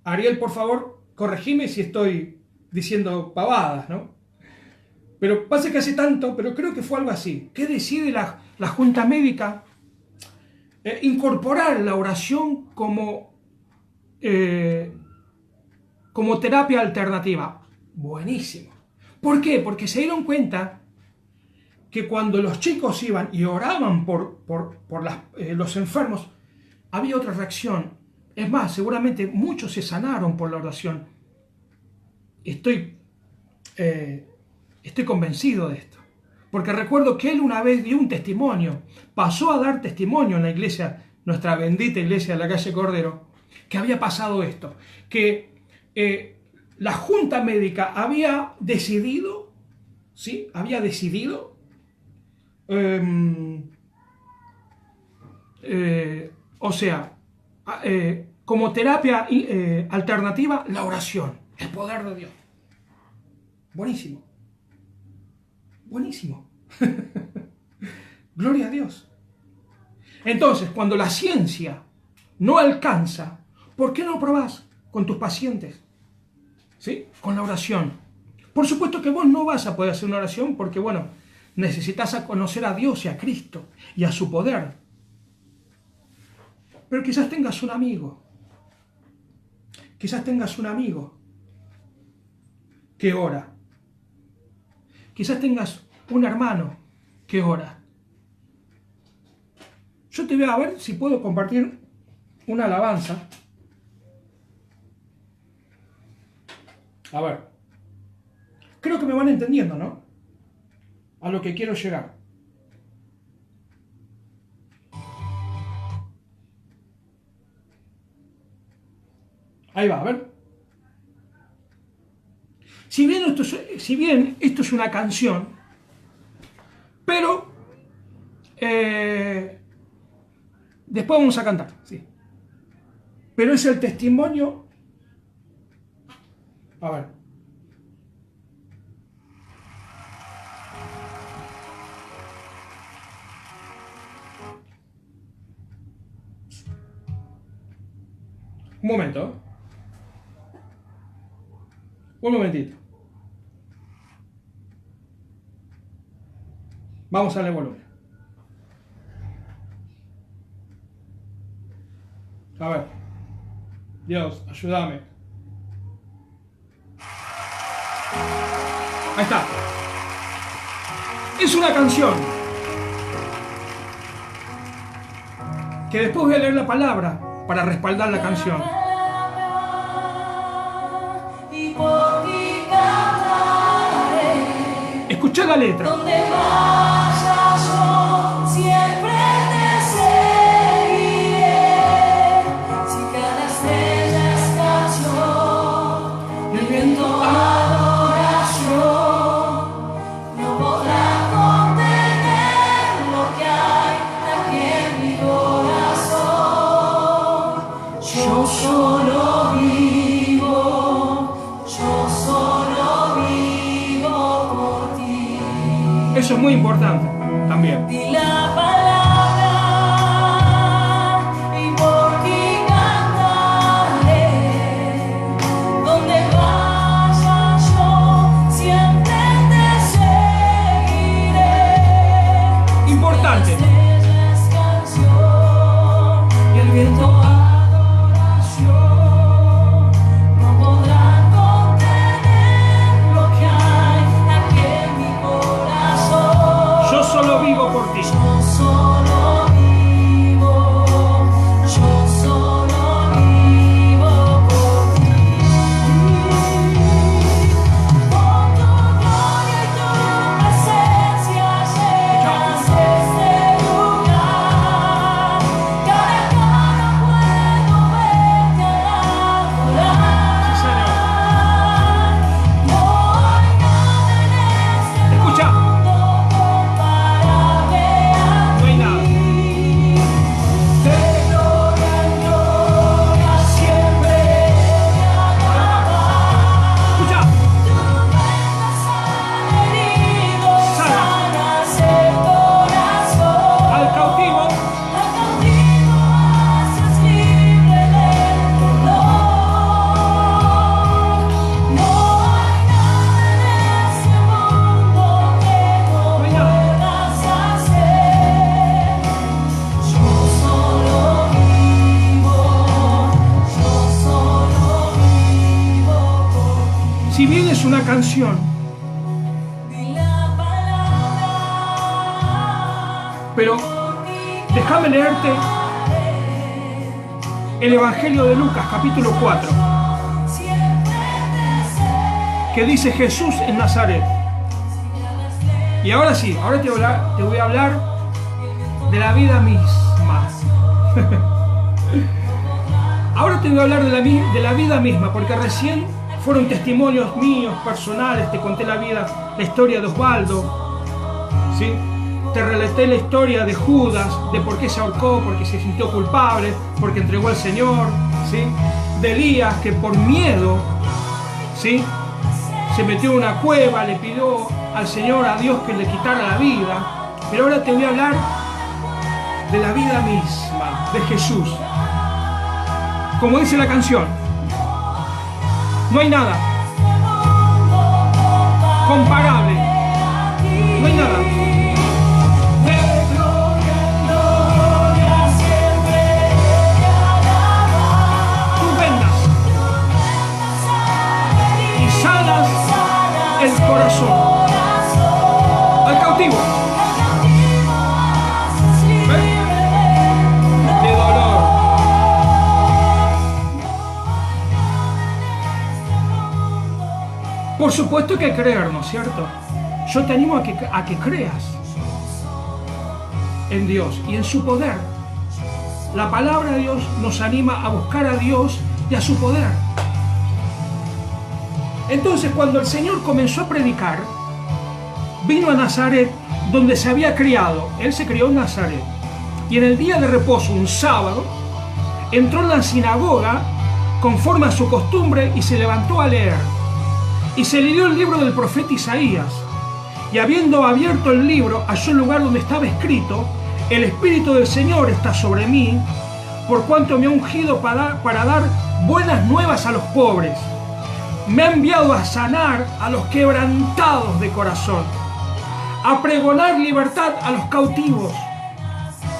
Ariel, por favor, corregime si estoy diciendo pavadas, ¿no? Pero pasa que hace tanto, pero creo que fue algo así. ¿Qué decide la junta médica? Incorporar la oración como terapia alternativa. Buenísimo. ¿Por qué? Porque se dieron cuenta que cuando los chicos iban y oraban por los enfermos, había otra reacción. Es más, seguramente muchos se sanaron por la oración. Estoy convencido de esto. Porque recuerdo que él una vez dio un testimonio, pasó a dar testimonio en la iglesia, nuestra bendita iglesia de la calle Cordero, que había pasado esto, que la junta médica había decidido, ¿sí? Había decidido como terapia alternativa, la oración, el poder de Dios. Buenísimo. Buenísimo. Gloria a Dios. Entonces, cuando la ciencia no alcanza, ¿por qué no probás con tus pacientes? ¿Sí? Con la oración. Por supuesto que vos no vas a poder hacer una oración porque, bueno, necesitas conocer a Dios y a Cristo y a su poder. Pero quizás tengas un amigo. Quizás tengas un amigo que ora. Quizás tengas un hermano que ora. Yo te voy a ver si puedo compartir una alabanza. A ver. Creo que me van entendiendo, ¿no? A lo que quiero llegar. Ahí va, a ver. Si bien esto es una canción, pero después vamos a cantar, sí. Pero es el testimonio. A ver. Un momento. Un momentito. Vamos a darle volumen. A ver. Dios, ayúdame. Ahí está. Es una canción que después voy a leer la palabra para respaldar la canción. Escuchá la letra. Eso es muy importante también. Di la palabra y por ti cantaré. Donde vaya yo siempre te seguiré. Importante. Estrellas, canción y el viento adoración. No podrán contener lo que hay aquí en mi corazón. Yo solo vivo por ti. Yo solo vivo por ti. Por tu gloria y tu presencia llenas este lugar. Cara a cara puedo verte adorar. No hay nada en este Escucha. mundo comparable a No hay nada. de gloria en gloria siempre te alabar. Escucha. Tu vendas han herido, sanas el corazón. Al cautivo. Al cautivo haces libre del dolor. No hay nada en este mundo que no puedas hacer. Yo solo vivo por ti. Si bien es una canción, Di la palabra, pero por ti déjame leerte el Evangelio de Lucas, capítulo 4, siempre te que dice Jesús en Nazaret. Y ahora sí, ahora te voy a hablar de la vida misma. Ahora te voy a hablar de la vida misma, porque recién fueron testimonios míos, personales, te conté la historia de Osvaldo, ¿sí? Te relaté la historia de Judas, de por qué se ahorcó, porque se sintió culpable, porque entregó al Señor, ¿sí? De Elías, que por miedo, ¿sí? Se metió en una cueva, le pidió al Señor, a Dios, que le quitara la vida. Pero ahora te voy a hablar de la vida misma, de Jesús. Como dice la canción, no hay nada comparable, no hay nada. de gloria en gloria siempre te alabar. Tú vendas y sanas el corazón. Al cautivo de dolor. Por supuesto que hay que creer, ¿no es cierto? Yo te animo a que creas en Dios y en su poder. La palabra de Dios nos anima a buscar a Dios y a su poder. Entonces, cuando el Señor comenzó a predicar, vino a Nazaret, donde se había criado. Él se crió en Nazaret. Y en el día de reposo, un sábado, entró en la sinagoga conforme a su costumbre y se levantó a leer. Y se leyó el libro del profeta Isaías. Y habiendo abierto el libro, halló el lugar donde estaba escrito: el Espíritu del Señor está sobre mí, por cuanto me ha ungido para dar buenas nuevas a los pobres. Me ha enviado a sanar a los quebrantados de corazón, a pregonar libertad a los cautivos,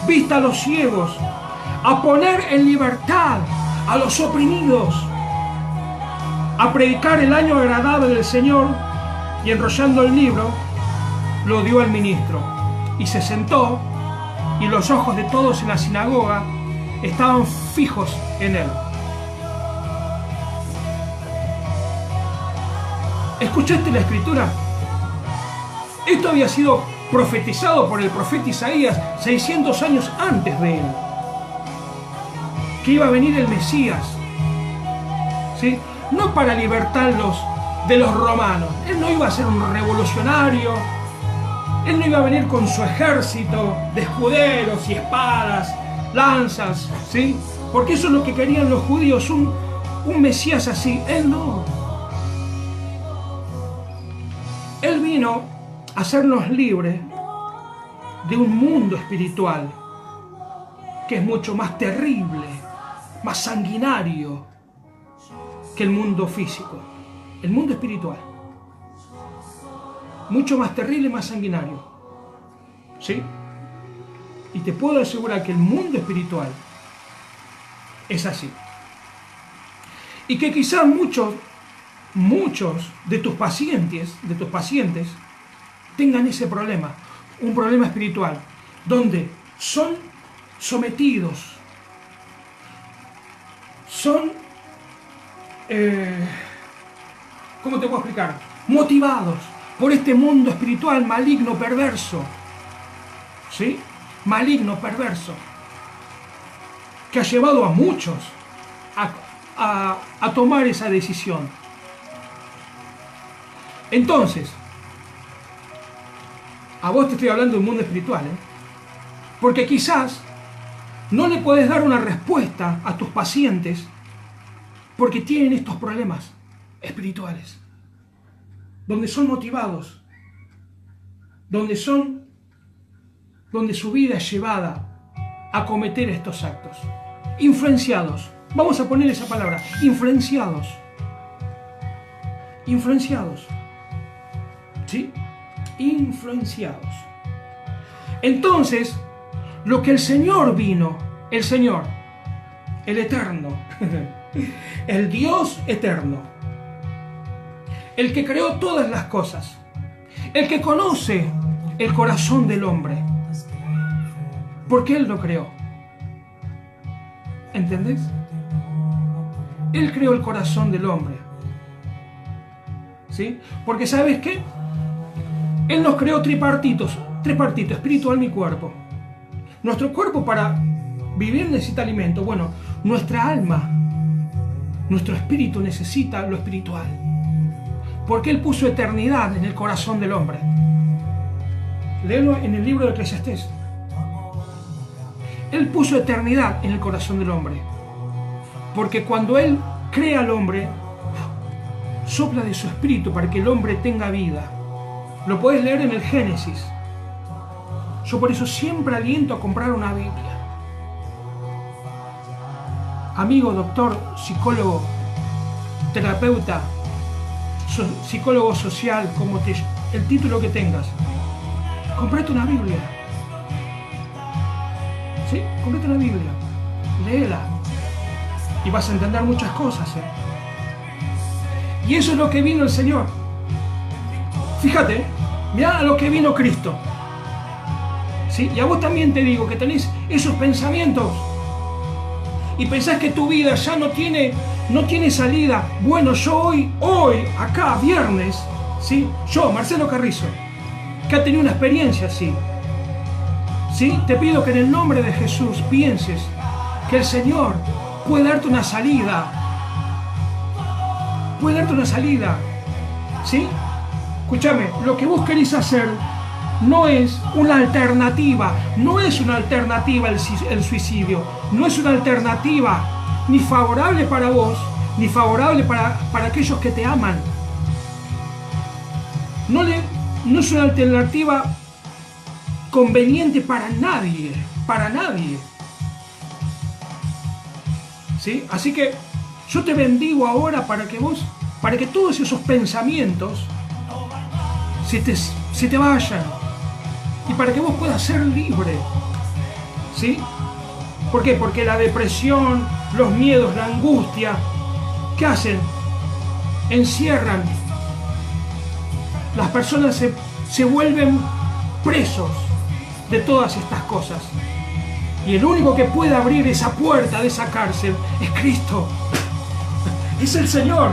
vista a los ciegos, a poner en libertad a los oprimidos, a predicar el año agradable del Señor. Y enrollando el libro, lo dio al ministro, y se sentó, y los ojos de todos en la sinagoga estaban fijos en él. ¿Escuchaste la escritura? Esto había sido profetizado por el profeta Isaías 600 años antes de él, que iba a venir el Mesías, ¿sí? No para libertarlos de los romanos. Él no iba a ser un revolucionario. Él no iba a venir con su ejército de escuderos y espadas, lanzas, ¿sí? Porque eso es lo que querían los judíos, un Mesías así. Él no. Él vino a hacernos libres de un mundo espiritual que es mucho más terrible, más sanguinario que el mundo físico. El mundo espiritual, mucho más terrible y más sanguinario, ¿sí? Y te puedo asegurar que el mundo espiritual es así. Y que quizás muchos de tus pacientes tengan ese problema, un problema espiritual, donde son sometidos, son ¿cómo te puedo explicar? Motivados por este mundo espiritual maligno, perverso. ¿Sí? Maligno, perverso. Que ha llevado a muchos a tomar esa decisión. Entonces, a vos te estoy hablando del mundo espiritual, ¿eh? Porque quizás no le podés dar una respuesta a tus pacientes porque tienen estos problemas espirituales, donde son motivados, donde su vida es llevada a cometer estos actos, influenciados. Vamos a poner esa palabra, influenciados, ¿sí? Influenciados. Entonces, lo que el Señor vino, el Señor, el Eterno, el Dios eterno, el que creó todas las cosas, el que conoce el corazón del hombre, porque Él lo creó. ¿Entendés? Él creó el corazón del hombre, ¿sí? Porque ¿sabes qué? Él nos creó tripartitos, espíritu, alma y cuerpo. Nuestro cuerpo para vivir necesita alimento. Bueno, nuestra alma, nuestro espíritu necesita lo espiritual. Porque Él puso eternidad en el corazón del hombre. Léelo en el libro de Eclesiastés. Él puso eternidad en el corazón del hombre. Porque cuando Él crea al hombre, sopla de su espíritu para que el hombre tenga vida. Lo puedes leer en el Génesis. Yo por eso siempre aliento a comprar una Biblia. Amigo, doctor, psicólogo, terapeuta, psicólogo social, como el título que tengas, comprate una Biblia. ¿Sí? Comprate una Biblia. Léela. Y vas a entender muchas cosas, ¿eh? Y eso es lo que vino el Señor. Fíjate, mirá a lo que vino Cristo. ¿Sí? Y a vos también te digo que tenés esos pensamientos y pensás que tu vida ya no tiene salida. Bueno, yo hoy, acá, viernes, ¿sí? Yo, Marcelo Carrizo, que ha tenido una experiencia así, ¿sí? Te pido que en el nombre de Jesús pienses que el Señor puede darte una salida. Puede darte una salida, ¿sí? Escúchame, lo que vos querés hacer no es una alternativa, el suicidio, no es una alternativa ni favorable para vos, ni favorable para aquellos que te aman. No es una alternativa conveniente para nadie, ¿Sí? Así que yo te bendigo ahora para que todos esos pensamientos se te vayan y para que vos puedas ser libre. ¿Sí? ¿Por qué? Porque la depresión, los miedos, la angustia, ¿qué hacen? Encierran. Las personas se vuelven presos de todas estas cosas. Y el único que puede abrir esa puerta de esa cárcel es Cristo. Es el Señor.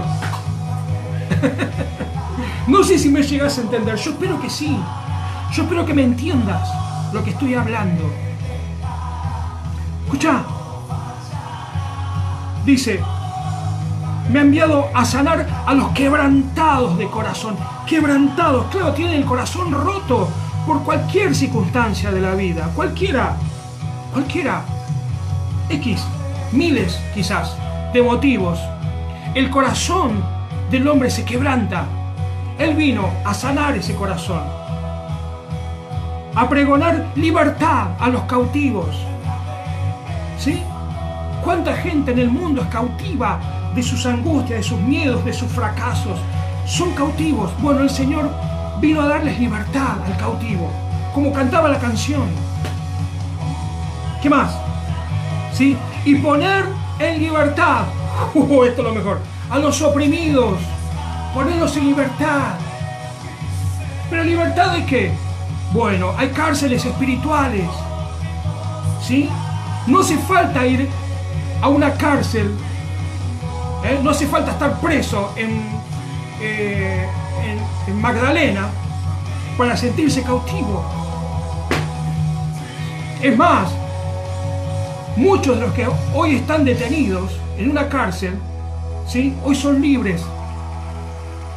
No sé si me llegas a entender. Yo espero que sí. Yo espero que me entiendas lo que estoy hablando. Escucha. Dice, me ha enviado a sanar a los quebrantados de corazón. Quebrantados, claro, tienen el corazón roto por cualquier circunstancia de la vida. Cualquiera. Miles quizás de motivos. El corazón del hombre se quebranta. Él vino a sanar ese corazón, a pregonar libertad a los cautivos. ¿Sí? ¿Cuánta gente en el mundo es cautiva de sus angustias, de sus miedos, de sus fracasos? Son cautivos. Bueno, el Señor vino a darles libertad al cautivo, como cantaba la canción. ¿Qué más? ¿Sí? Y poner en libertad, esto es lo mejor, a los oprimidos, ponerlos en libertad. ¿Pero libertad de qué? Bueno, hay cárceles espirituales, ¿sí? No hace falta ir a una cárcel, no hace falta estar preso en Magdalena para sentirse cautivo. Es más, muchos de los que hoy están detenidos en una cárcel, ¿sí? Hoy son libres.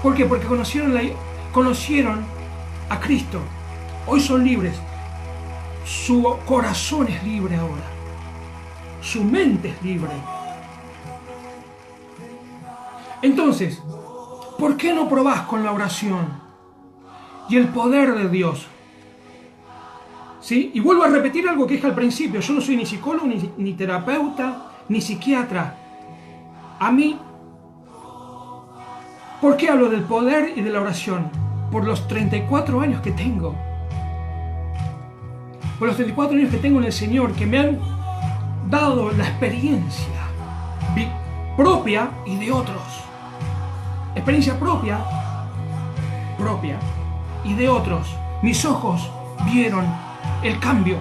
¿Por qué? Porque conocieron a Cristo. Hoy son libres. Su corazón es libre ahora. Su mente es libre. Entonces, ¿por qué no probás con la oración y el poder de Dios? ¿Sí? Y vuelvo a repetir algo que dije al principio. Yo no soy ni psicólogo, ni terapeuta, ni psiquiatra. A mí, ¿por qué hablo del poder y de la oración? Por los 34 años que tengo. Por los 34 años que tengo en el Señor, que me han dado la experiencia propia y de otros. Experiencia propia y de otros. Mis ojos vieron el cambio.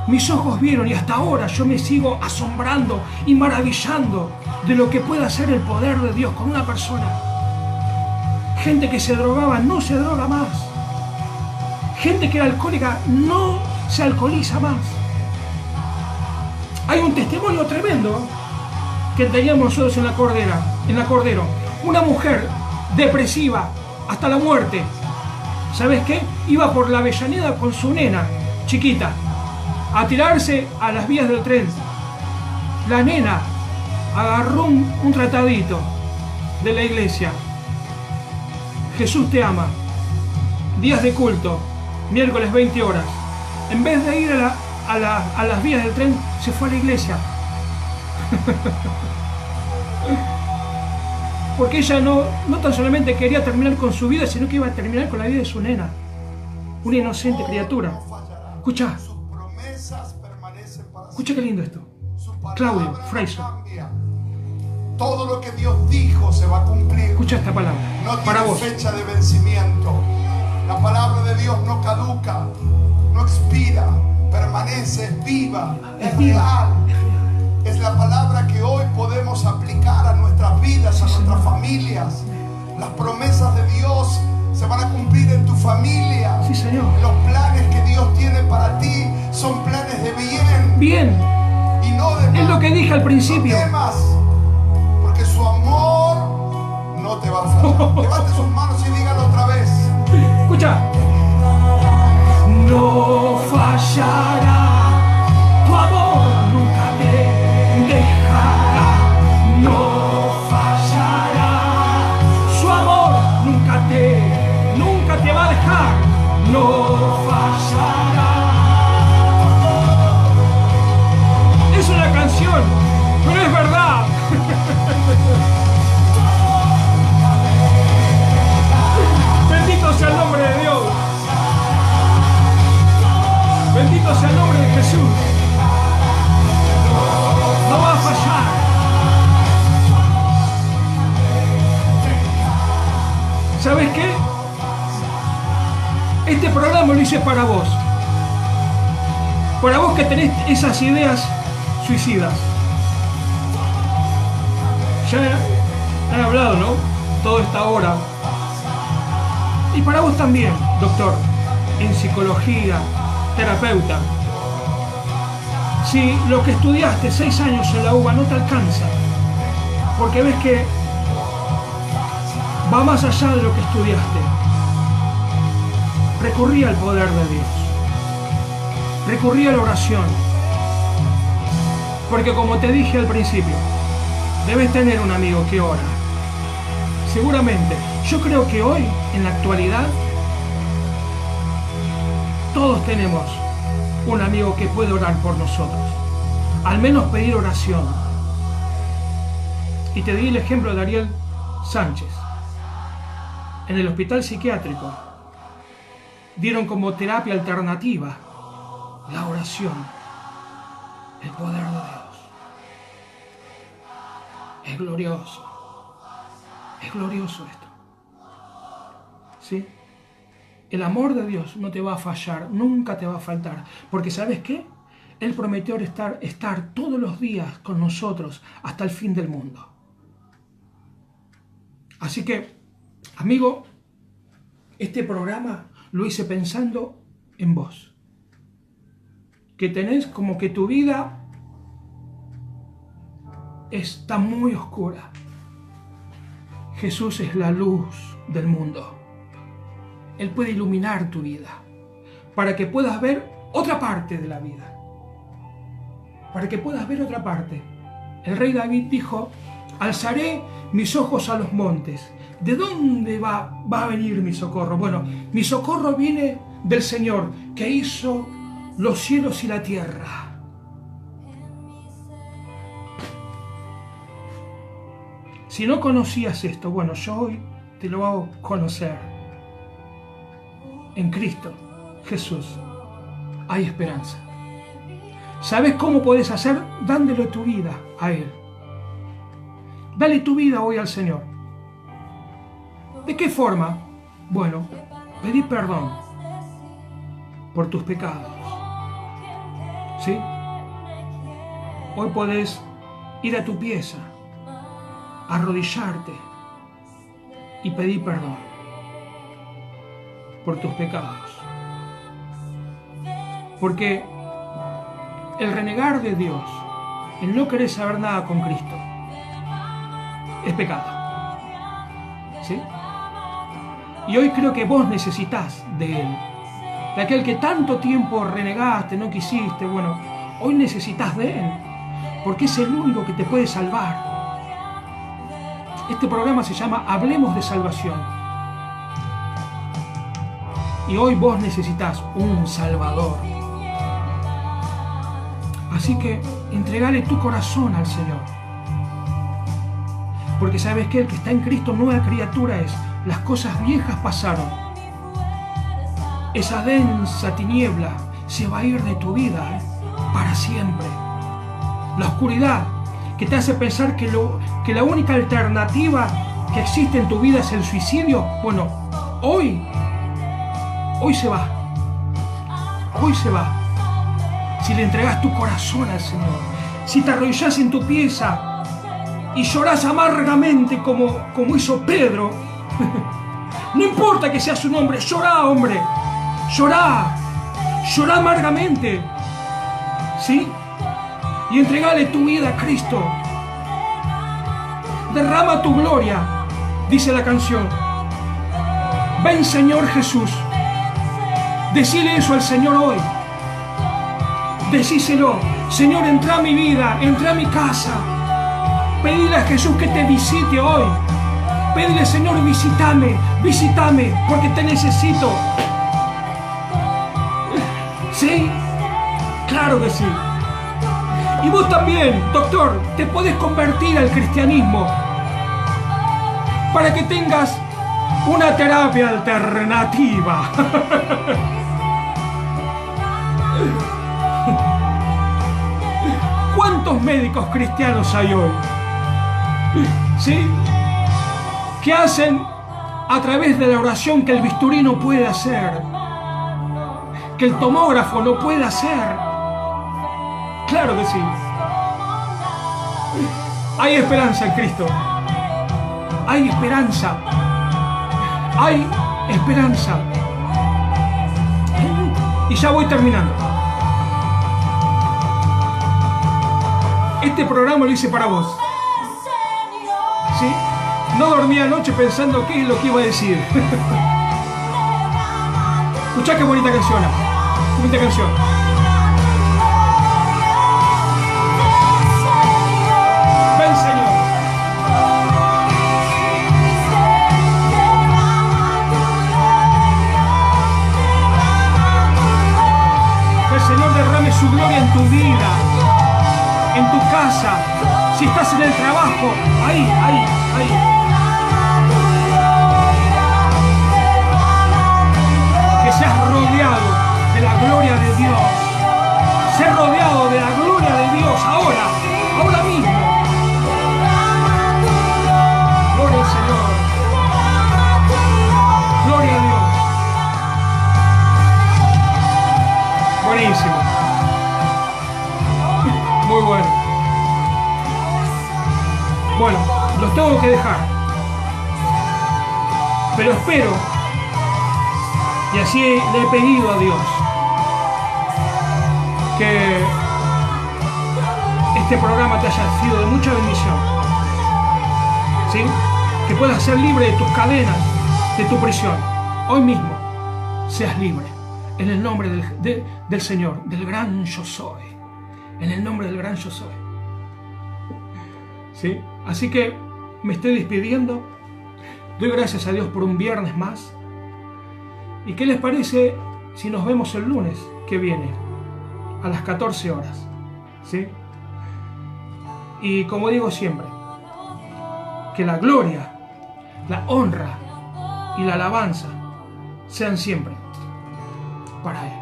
Mis ojos vieron y hasta ahora yo me sigo asombrando y maravillando de lo que puede hacer el poder de Dios con una persona. Gente que se drogaba no se droga más. Gente que era alcohólica no se alcoholiza más. Hay un testimonio tremendo que teníamos nosotros en la Cordero. Una mujer depresiva hasta la muerte. ¿Sabes qué? Iba por la Avellaneda con su nena chiquita a tirarse a las vías del tren. La nena agarró un tratadito de la iglesia. Jesús te ama. Días de culto, miércoles 20 horas. En vez de ir a las vías del tren, se fue a la iglesia. Porque ella no tan solamente quería terminar con su vida, sino que iba a terminar con la vida de su nena. Una inocente criatura. Escucha. Escucha qué lindo esto. Claudio, Fraser. Todo lo que Dios dijo se va a cumplir. Escucha esta palabra. No para tiene vos. fecha de vencimiento. La palabra de Dios no caduca, no expira, permanece, es viva, es real. Es la palabra que hoy podemos aplicar a nuestras vidas, a nuestras familias. Las promesas de Dios se van a cumplir en tu familia. Sí, Señor. Los planes que Dios tiene para ti son planes de bien. Bien. Y no de mal. Es lo que dije al principio. No temas, porque su amor no te va a fallar. Levante sus manos y dígalo otra vez. Escucha. No fallará. Tu amor nunca te dejará. No fallará. Su amor nunca te va a dejar. No fallará. Es una canción Pero es verdad. Bendito sea el nombre de Dios. Bendito sea el nombre de Jesús. No va a fallar. ¿Sabes qué? Este programa lo hice para vos. Para vos que tenés esas ideas suicidas. Ya han hablado, ¿no? Toda esta hora. Y para vos también, doctor, en psicología, terapeuta. Si lo que estudiaste 6 años en la UBA no te alcanza, porque ves que va más allá de lo que estudiaste, recurrí al poder de Dios. Recurrí a la oración. Porque como te dije al principio, debes tener un amigo que ora. Seguramente. Yo creo que hoy, en la actualidad, todos tenemos un amigo que puede orar por nosotros. Al menos pedir oración. Y te di el ejemplo de Ariel Sánchez. En el hospital psiquiátrico dieron como terapia alternativa la oración, el poder de Dios. Es glorioso. Es glorioso esto. ¿Sí? El amor de Dios no te va a fallar, nunca te va a faltar. Porque ¿sabes qué? Él prometió estar todos los días con nosotros hasta el fin del mundo. Así que, amigo, este programa lo hice pensando en vos. Que tenés como que tu vida está muy oscura. Jesús es la luz del mundo. Él puede iluminar tu vida para que puedas ver otra parte de la vida. Para que puedas ver otra parte. El rey David dijo: alzaré mis ojos a los montes. ¿De dónde va a venir mi socorro? Bueno, mi socorro viene del Señor, que hizo los cielos y la tierra. Si no conocías esto, bueno, yo hoy te lo hago conocer. En Cristo Jesús hay esperanza. ¿Sabes cómo puedes hacer? Dándole tu vida a Él. Dale tu vida hoy al Señor. ¿De qué forma? Bueno, pedí perdón por tus pecados. ¿Sí? Hoy podés ir a tu pieza, arrodillarte y pedir perdón por tus pecados. Porque el renegar de Dios, el no querer saber nada con Cristo, es pecado. ¿Sí? Y hoy creo que vos necesitas de Él. De aquel que tanto tiempo renegaste, no quisiste, bueno, hoy necesitas de Él. Porque es el único que te puede salvar. Este programa se llama Hablemos de Salvación. Y hoy vos necesitas un Salvador. Así que entregale tu corazón al Señor. Porque sabes que el que está en Cristo, nueva criatura es. Las cosas viejas pasaron. Esa densa tiniebla se va a ir de tu vida para siempre. La oscuridad que te hace pensar que la única alternativa que existe en tu vida es el suicidio, bueno, hoy se va. Hoy se va. Si le entregas tu corazón al Señor, si te arrodillas en tu pieza y llorás amargamente como hizo Pedro, no importa que seas un hombre, llorá, hombre, llorá amargamente, ¿sí? Y entregale tu vida a Cristo. Derrama tu gloria, dice la canción. Ven, Señor Jesús. Decile eso al Señor hoy. Decíselo: Señor, entra a mi vida, entra a mi casa. Pedile a Jesús que te visite hoy. Pedile: Señor, visítame, porque te necesito. ¿Sí? Claro que sí. Y vos también, doctor, te podés convertir al cristianismo para que tengas una terapia alternativa. ¿Cuántos médicos cristianos hay hoy? ¿Sí? Que hacen a través de la oración que el bisturí no puede hacer, que el tomógrafo no puede hacer. Claro que sí. Hay esperanza en Cristo. Hay esperanza. Hay esperanza. Y ya voy terminando. Este programa lo hice para vos. ¿Sí? No dormí anoche pensando qué es lo que iba a decir. Escuchá qué bonita canción. Qué bonita canción. Ven, Señor. Que el Señor derrame su gloria en tu vida, en tu casa, si estás en el trabajo, ahí. Que seas rodeado de la gloria de Dios. Ser rodeado de la gloria de Dios ahora mismo. Gloria al Señor. Gloria a Dios. Buenísimo. Muy bueno. Bueno, los tengo que dejar. Pero espero, y así le he pedido a Dios, que este programa te haya sido de mucha bendición. ¿Sí? Que puedas ser libre de tus cadenas, de tu prisión. Hoy mismo seas libre. En el nombre del Señor, del gran yo soy. En el nombre del gran yo soy. ¿Sí? Así que me estoy despidiendo. Doy gracias a Dios por un viernes más. ¿Y qué les parece si nos vemos el lunes que viene a las 14 horas? ¿Sí? Y como digo siempre, que la gloria, la honra y la alabanza sean siempre para Él.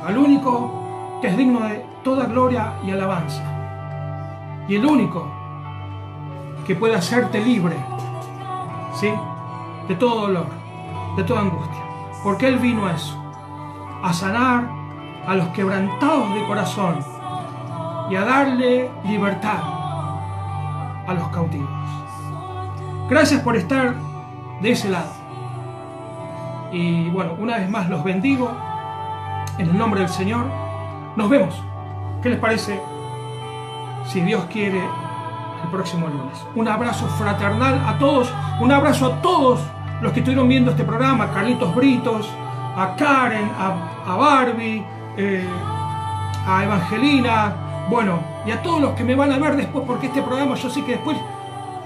Al único que es digno de toda gloria y alabanza. Y el único que puede hacerte libre, ¿sí?, de todo dolor, de toda angustia. Porque Él vino a eso, a sanar a los quebrantados de corazón y a darle libertad a los cautivos. Gracias por estar de ese lado. Y bueno, una vez más los bendigo en el nombre del Señor. Nos vemos. ¿Qué les parece? Si Dios quiere, el próximo lunes. Un abrazo fraternal a todos. Un abrazo a todos los que estuvieron viendo este programa. A Carlitos Britos, a Karen, a Barbie, a Evangelina. Bueno, y a todos los que me van a ver después, porque este programa yo sé que después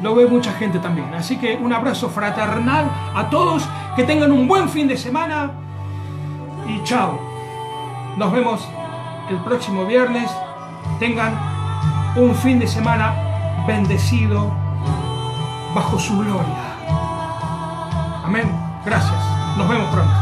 lo ve mucha gente también. Así que un abrazo fraternal a todos. Que tengan un buen fin de semana. Y chao. Nos vemos el próximo viernes. Tengan un fin de semana bendecido bajo su gloria. Amén. Gracias. Nos vemos pronto.